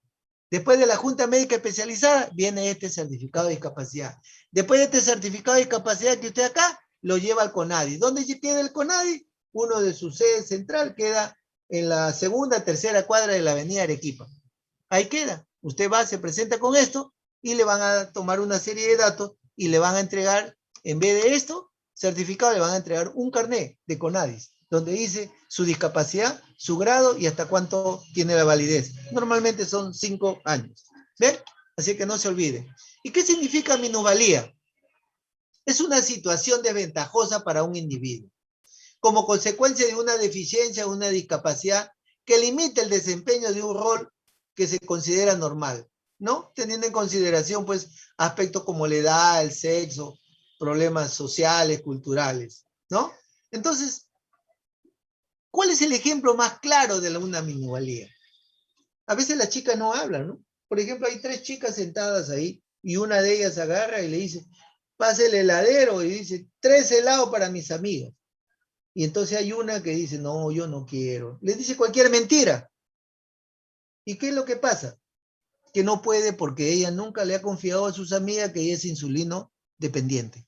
Después de la junta médica especializada viene este certificado de discapacidad. Después de este certificado de discapacidad que usted acá lo lleva al CONADI. ¿Dónde queda el CONADI? Uno de su sede central queda en la segunda, tercera cuadra de la avenida Arequipa. Ahí queda. Usted va, se presenta con esto y le van a tomar una serie de datos y le van a entregar, en vez de esto, certificado, le van a entregar un carnet de CONADIS, donde dice su discapacidad, su grado y hasta cuánto tiene la validez. Normalmente son 5 años. ¿Ven? Así que no se olviden. ¿Y qué significa minusvalía? Es una situación desventajosa para un individuo, como consecuencia de una deficiencia o una discapacidad que limita el desempeño de un rol que se considera normal, ¿no? Teniendo en consideración, pues, aspectos como la edad, el sexo, problemas sociales, culturales, ¿no? Entonces, ¿cuál es el ejemplo más claro de una minusvalía? A veces las chicas no hablan, ¿no? Por ejemplo, hay 3 chicas sentadas ahí y una de ellas agarra y le dice, pase el heladero y dice, 3 helados para mis amigas. Y entonces hay una que dice, no, yo no quiero. Le dice cualquier mentira. ¿Y qué es lo que pasa? Que no puede porque ella nunca le ha confiado a sus amigas que ella es insulino dependiente.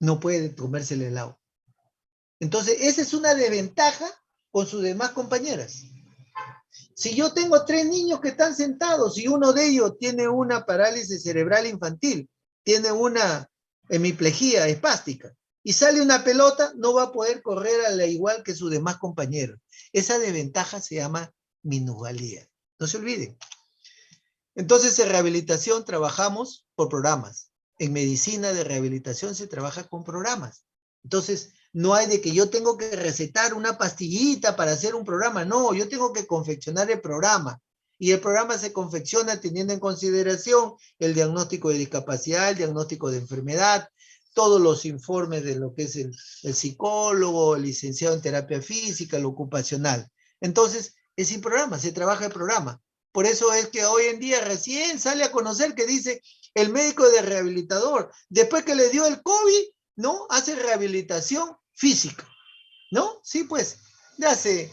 No puede comerse el helado. Entonces, esa es una desventaja con sus demás compañeras. Si yo tengo 3 niños que están sentados y uno de ellos tiene una parálisis cerebral infantil, tiene una hemiplegia espástica, y sale una pelota, no va a poder correr a la igual que sus demás compañeros. Esa desventaja se llama minusvalía. No se olviden. Entonces, en rehabilitación trabajamos por programas. En medicina de rehabilitación se trabaja con programas. Entonces, no hay de que yo tengo que recetar una pastillita para hacer un programa. No, yo tengo que confeccionar el programa. Y el programa se confecciona teniendo en consideración el diagnóstico de discapacidad, el diagnóstico de enfermedad, todos los informes de lo que es el psicólogo, el licenciado en terapia física, el ocupacional. Entonces, es sin programa, se trabaja el programa. Por eso es que hoy en día recién sale a conocer que dice el médico de rehabilitador, después que le dio el COVID, ¿no? Hace rehabilitación física, ¿no? Sí, pues, desde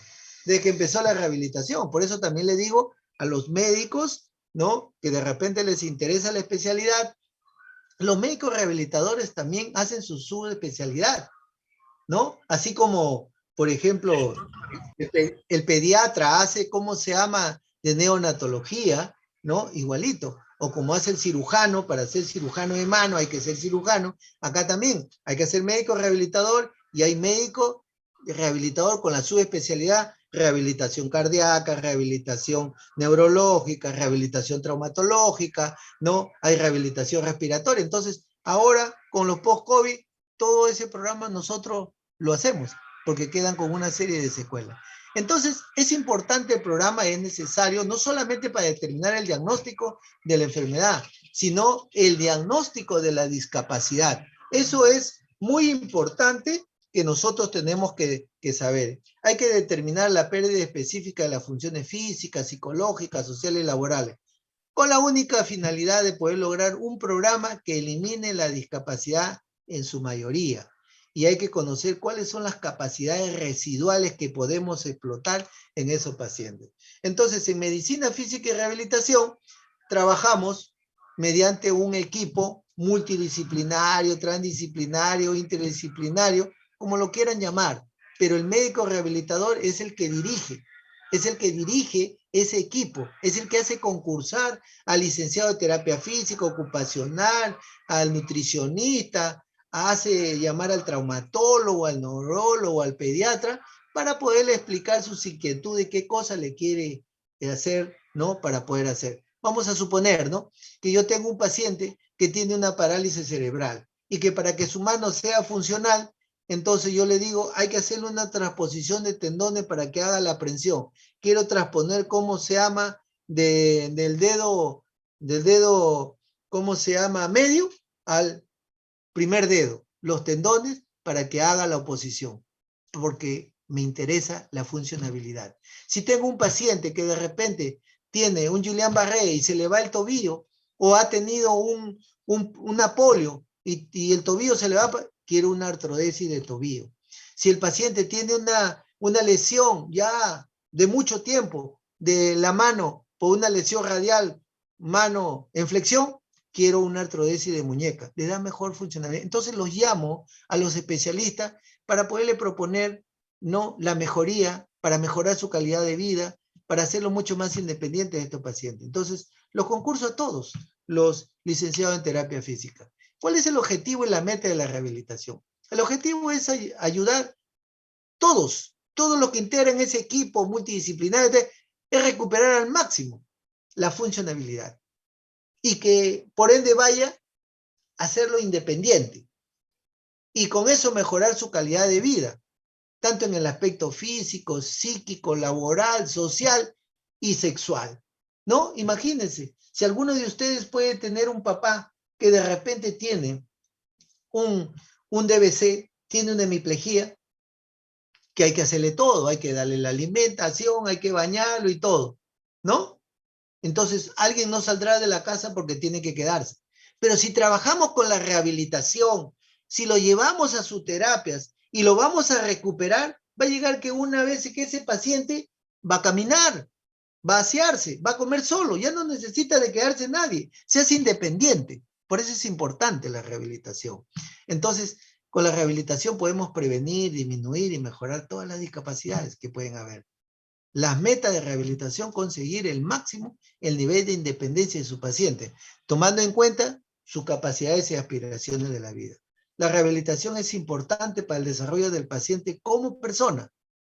que empezó la rehabilitación. Por eso también le digo a los médicos, ¿no? Que de repente les interesa la especialidad. Los médicos rehabilitadores también hacen su subespecialidad, ¿no? Así como, por ejemplo, el pediatra hace, ¿cómo se llama?, de neonatología, ¿no? Igualito. O como hace el cirujano, para ser cirujano de mano hay que ser cirujano. Acá también hay que ser médico rehabilitador y hay médico rehabilitador con la subespecialidad, rehabilitación cardíaca, rehabilitación neurológica, rehabilitación traumatológica, ¿no? Hay rehabilitación respiratoria. Entonces, ahora con los post-COVID, todo ese programa nosotros lo hacemos, porque quedan con una serie de secuelas. Entonces, es importante el programa, es necesario, no solamente para determinar el diagnóstico de la enfermedad, sino el diagnóstico de la discapacidad. Eso es muy importante que nosotros tenemos que saber. Hay que determinar la pérdida específica de las funciones físicas, psicológicas, sociales y laborales, con la única finalidad de poder lograr un programa que elimine la discapacidad en su mayoría. Y hay que conocer cuáles son las capacidades residuales que podemos explotar en esos pacientes. Entonces, en medicina física y rehabilitación, trabajamos mediante un equipo multidisciplinario, transdisciplinario, interdisciplinario, como lo quieran llamar, pero el médico rehabilitador es el que dirige ese equipo, es el que hace concursar al licenciado de terapia física, ocupacional, al nutricionista, hace llamar al traumatólogo, al neurólogo, al pediatra, para poderle explicar sus inquietudes, qué cosa le quiere hacer, ¿no? Para poder hacer. Vamos a suponer, ¿no?, que yo tengo un paciente que tiene una parálisis cerebral y que para que su mano sea funcional, entonces yo le digo, hay que hacerle una transposición de tendones para que haga la prensión. Quiero transponer, ¿cómo se llama?, del dedo, ¿cómo se llama?, medio al primer dedo, los tendones, para que haga la oposición, porque me interesa la funcionabilidad. Si tengo un paciente que de repente tiene un Guillain-Barré y se le va el tobillo, o ha tenido una polio y el tobillo se le va, quiero una artrodesis de tobillo. Si el paciente tiene una lesión ya de mucho tiempo de la mano por una lesión radial, mano en flexión, quiero una artrodesis de muñeca, le da mejor funcionalidad. Entonces los llamo a los especialistas para poderle proponer, ¿no?, la mejoría, para mejorar su calidad de vida, para hacerlo mucho más independiente de estos pacientes. Entonces, los concurso a todos, los licenciados en terapia física. ¿Cuál es el objetivo y la meta de la rehabilitación? El objetivo es ayudar todos los que integran ese equipo multidisciplinario, es recuperar al máximo la funcionabilidad y que por ende vaya a hacerlo independiente y con eso mejorar su calidad de vida, tanto en el aspecto físico, psíquico, laboral, social y sexual, ¿no? Imagínense, si alguno de ustedes puede tener un papá que de repente tiene un DBC, tiene una hemiplegia, que hay que hacerle todo, hay que darle la alimentación, hay que bañarlo y todo, ¿no? Entonces, alguien no saldrá de la casa porque tiene que quedarse. Pero si trabajamos con la rehabilitación, si lo llevamos a sus terapias y lo vamos a recuperar, va a llegar que una vez que ese paciente va a caminar, va a asearse, va a comer solo, ya no necesita de quedarse nadie, se hace independiente. Por eso es importante la rehabilitación. Entonces, con la rehabilitación podemos prevenir, disminuir y mejorar todas las discapacidades que pueden haber. Las metas de rehabilitación, conseguir el máximo, el nivel de independencia de su paciente, tomando en cuenta sus capacidades y aspiraciones de la vida. La rehabilitación es importante para el desarrollo del paciente como persona.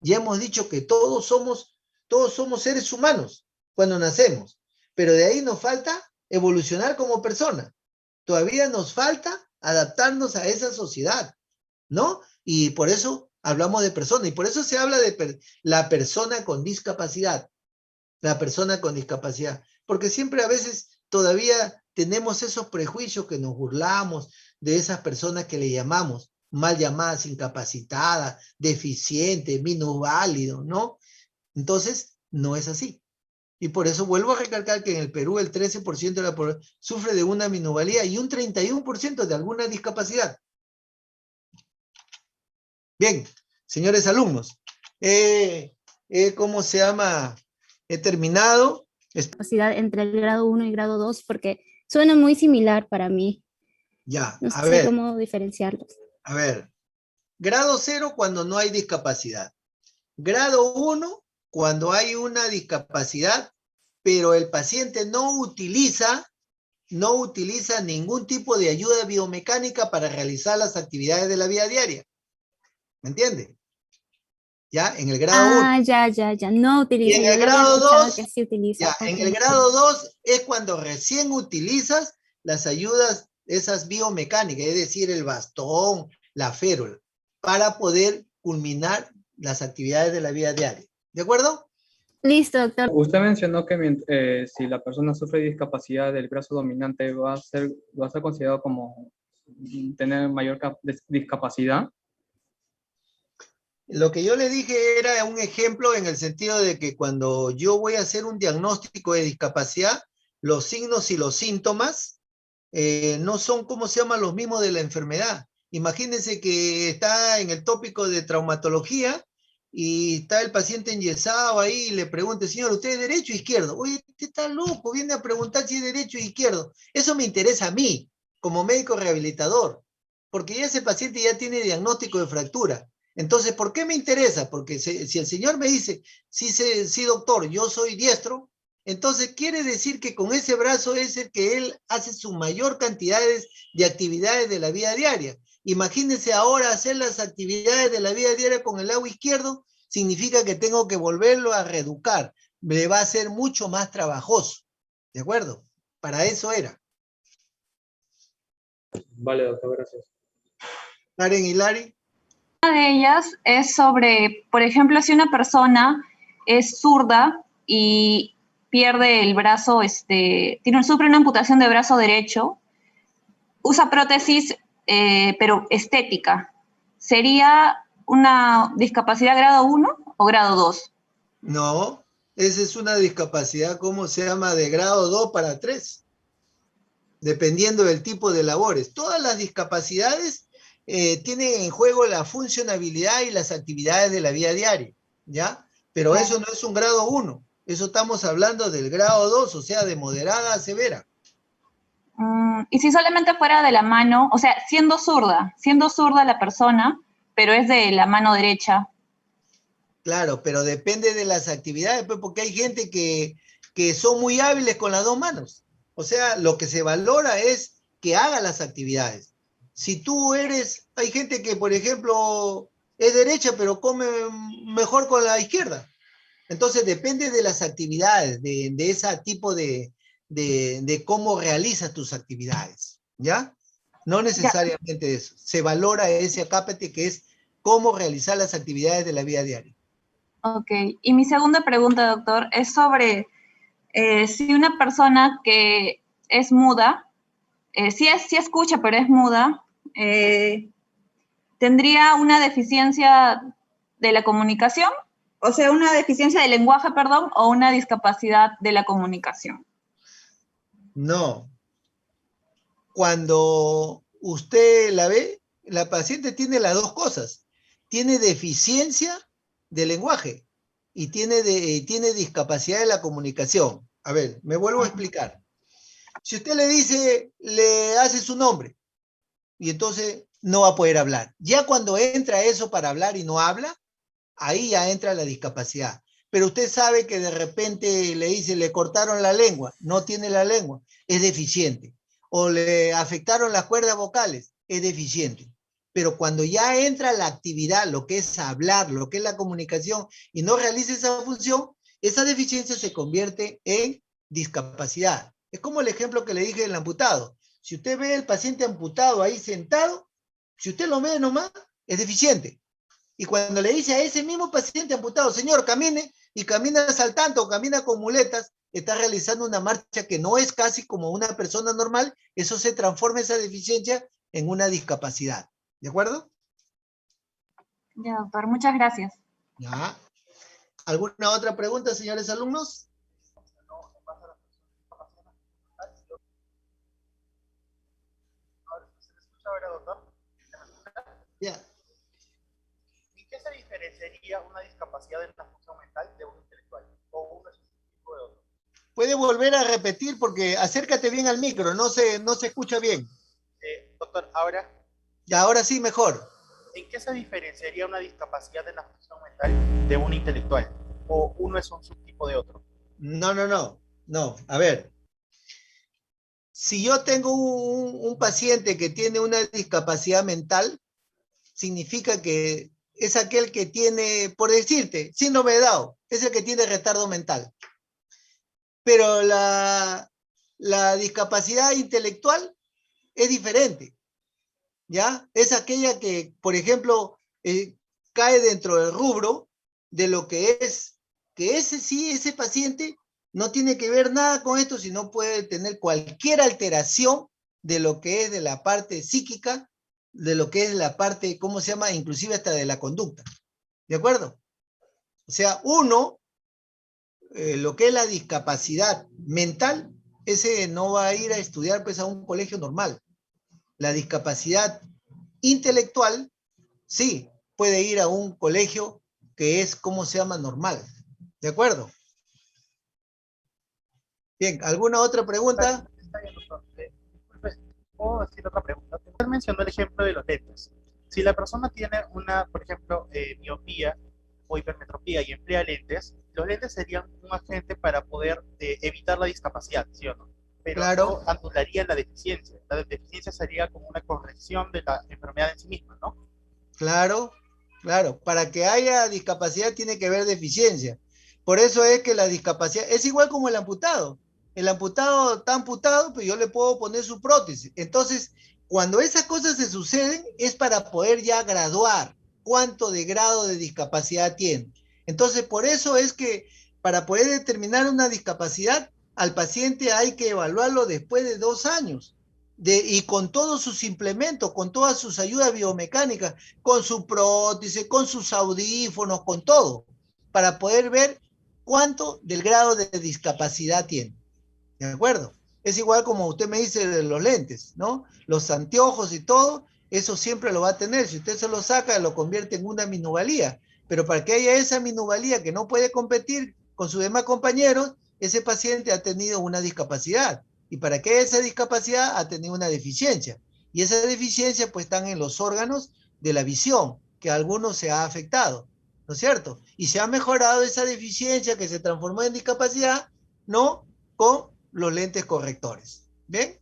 Ya hemos dicho que todos somos seres humanos cuando nacemos, pero de ahí nos falta evolucionar como persona. Todavía nos falta adaptarnos a esa sociedad, ¿no? Y por eso hablamos de persona, y por eso se habla de la persona con discapacidad, la persona con discapacidad, porque siempre a veces todavía tenemos esos prejuicios que nos burlamos de esas personas que le llamamos mal llamadas incapacitadas, deficientes, minusválidos, ¿no? Entonces, no es así. Y por eso vuelvo a recalcar que en el Perú el 13% de la población sufre de una minusvalía y un 31% de alguna discapacidad. Bien, señores alumnos, ¿cómo se llama? He terminado. Capacidad entre el grado 1 y grado 2 porque suena muy similar para mí. Ya, No a sé ver, cómo diferenciarlos. a ver. Grado 0 cuando no hay discapacidad. Grado 1 cuando hay una discapacidad, pero el paciente no utiliza ningún tipo de ayuda biomecánica para realizar las actividades de la vida diaria. ¿Me entiende? Ya, en el grado 1. Ya. No Y utiliza. en Yo el lo había grado escuchado 2, que sí utiliza. ya, en el Ok. grado 2 es cuando recién utilizas las ayudas, esas biomecánicas, es decir, el bastón, la férula, para poder culminar las actividades de la vida diaria. ¿De acuerdo? Listo, doctor. Usted mencionó que si la persona sufre discapacidad del brazo dominante va a ser considerado como tener mayor discapacidad. Lo que yo le dije era un ejemplo en el sentido de que cuando yo voy a hacer un diagnóstico de discapacidad, los signos y los síntomas no son, ¿cómo se llaman?, los mismos de la enfermedad. Imagínense que está en el tópico de traumatología y está el paciente enyesado ahí y le pregunta, señor, ¿usted es derecho o izquierdo? Oye, usted está loco, viene a preguntar si es derecho o izquierdo. Eso me interesa a mí, como médico rehabilitador, porque ya ese paciente ya tiene diagnóstico de fractura. Entonces, ¿por qué me interesa? Porque si el señor me dice, sí, doctor, yo soy diestro, entonces quiere decir que con ese brazo es el que él hace su mayor cantidad de actividades de la vida diaria. Imagínense ahora hacer las actividades de la vida diaria con el lado izquierdo, significa que tengo que volverlo a reeducar. Me va a ser mucho más trabajoso. ¿De acuerdo? Para eso era. Vale, doctor, gracias. Karen y Lari. Una de ellas es sobre, por ejemplo, si una persona es zurda y pierde el brazo, sufre una amputación de brazo derecho, usa prótesis, pero estética. ¿Sería una discapacidad grado 1 o grado 2? No, esa es una discapacidad, ¿cómo se llama? De grado 2 para 3, dependiendo del tipo de labores. Todas las discapacidades tienen en juego la funcionabilidad y las actividades de la vida diaria, ¿ya? Pero eso no es un grado 1, eso estamos hablando del grado 2, o sea, de moderada a severa. Y si solamente fuera de la mano, o sea, siendo zurda la persona, pero es de la mano derecha. Claro, pero depende de las actividades, pues, porque hay gente que son muy hábiles con las dos manos. O sea, lo que se valora es que haga las actividades. Si tú eres, hay gente que, por ejemplo, es derecha, pero come mejor con la izquierda. Entonces depende de las actividades, de ese tipo de cómo realizas tus actividades, ¿ya? No necesariamente eso. Se valora ese acápite que es cómo realizar las actividades de la vida diaria. Ok, y mi segunda pregunta, doctor, es sobre si una persona que es muda, sí escucha, pero es muda, ¿tendría una deficiencia de la comunicación? O sea, una deficiencia de lenguaje, perdón, o una discapacidad de la comunicación. No. Cuando usted la ve, la paciente tiene las dos cosas. Tiene deficiencia de lenguaje y tiene discapacidad de la comunicación. A ver, me vuelvo a explicar. Si usted le dice, le hace su nombre, y entonces no va a poder hablar. Ya cuando entra eso para hablar y no habla, ahí ya entra la discapacidad. Pero usted sabe que de repente le dice, le cortaron la lengua, no tiene la lengua, es deficiente. O le afectaron las cuerdas vocales, es deficiente. Pero cuando ya entra la actividad, lo que es hablar, lo que es la comunicación, y no realiza esa función, esa deficiencia se convierte en discapacidad. Es como el ejemplo que le dije del amputado. Si usted ve al paciente amputado ahí sentado, si usted lo ve nomás, es deficiente. Y cuando le dice a ese mismo paciente amputado, señor, camine, y camina saltando o camina con muletas, está realizando una marcha que no es casi como una persona normal, eso se transforma esa deficiencia en una discapacidad. ¿De acuerdo? Ya, doctor, muchas gracias. Ya. ¿Alguna otra pregunta, señores alumnos? Ahora, doctor. Ya. ¿En qué se diferenciaría una discapacidad de una función mental de un intelectual? ¿O uno es un tipo de otro? Puede volver a repetir porque acércate bien al micro, no se escucha bien. Doctor, ahora, Ya, ahora sí, mejor. ¿en qué se diferenciaría una discapacidad de una función mental de un intelectual? ¿O uno es un subtipo de otro? No. A ver, si yo tengo un paciente que tiene una discapacidad mental, significa que es aquel que tiene, por decirte, síndrome de Down, es el que tiene retardo mental. Pero la discapacidad intelectual es diferente, ¿ya? Es aquella que, por ejemplo, cae dentro del rubro de lo que es, que ese paciente no tiene que ver nada con esto, sino puede tener cualquier alteración de lo que es de la parte psíquica, de lo que es la parte, ¿cómo se llama? Inclusive hasta de la conducta. ¿De acuerdo? O sea, lo que es la discapacidad mental, ese no va a ir a estudiar pues a un colegio normal. La discapacidad intelectual, sí, puede ir a un colegio que es, ¿cómo se llama? Normal. ¿De acuerdo? Bien, ¿alguna otra pregunta? Está bien, doctor. Disculpe, ¿puedo decir otra pregunta? Usted mencionó el ejemplo de los lentes. Si la persona tiene una, por ejemplo, miopía o hipermetropía y emplea lentes, los lentes serían un agente para poder evitar la discapacidad, ¿sí o no? Pero Claro. no anularía la deficiencia. La deficiencia sería como una corrección de la enfermedad en sí misma, ¿no? Claro. Para que haya discapacidad tiene que haber deficiencia. Por eso es que la discapacidad es igual como el amputado. El amputado está amputado, pero yo le puedo poner su prótesis. Entonces, cuando esas cosas se suceden, es para poder ya graduar cuánto de grado de discapacidad tiene. Entonces, por eso es que para poder determinar una discapacidad, al paciente hay que evaluarlo después de 2 años. Y con todos sus implementos, con todas sus ayudas biomecánicas, con su prótesis, con sus audífonos, con todo, para poder ver cuánto del grado de discapacidad tiene. ¿De acuerdo? Es igual como usted me dice de los lentes, ¿no? Los anteojos y todo, eso siempre lo va a tener. Si usted se lo saca, lo convierte en una minusvalía. Pero para que haya esa minusvalía que no puede competir con sus demás compañeros, ese paciente ha tenido una discapacidad. Y para que haya esa discapacidad, ha tenido una deficiencia. Y esa deficiencia, pues, están en los órganos de la visión, que a algunos se ha afectado. ¿no es cierto? Y se ha mejorado esa deficiencia que se transformó en discapacidad, ¿no? Con los lentes correctores. ¿Bien?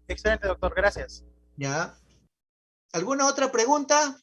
Excelente, doctor, gracias. ¿Ya? ¿Alguna otra pregunta?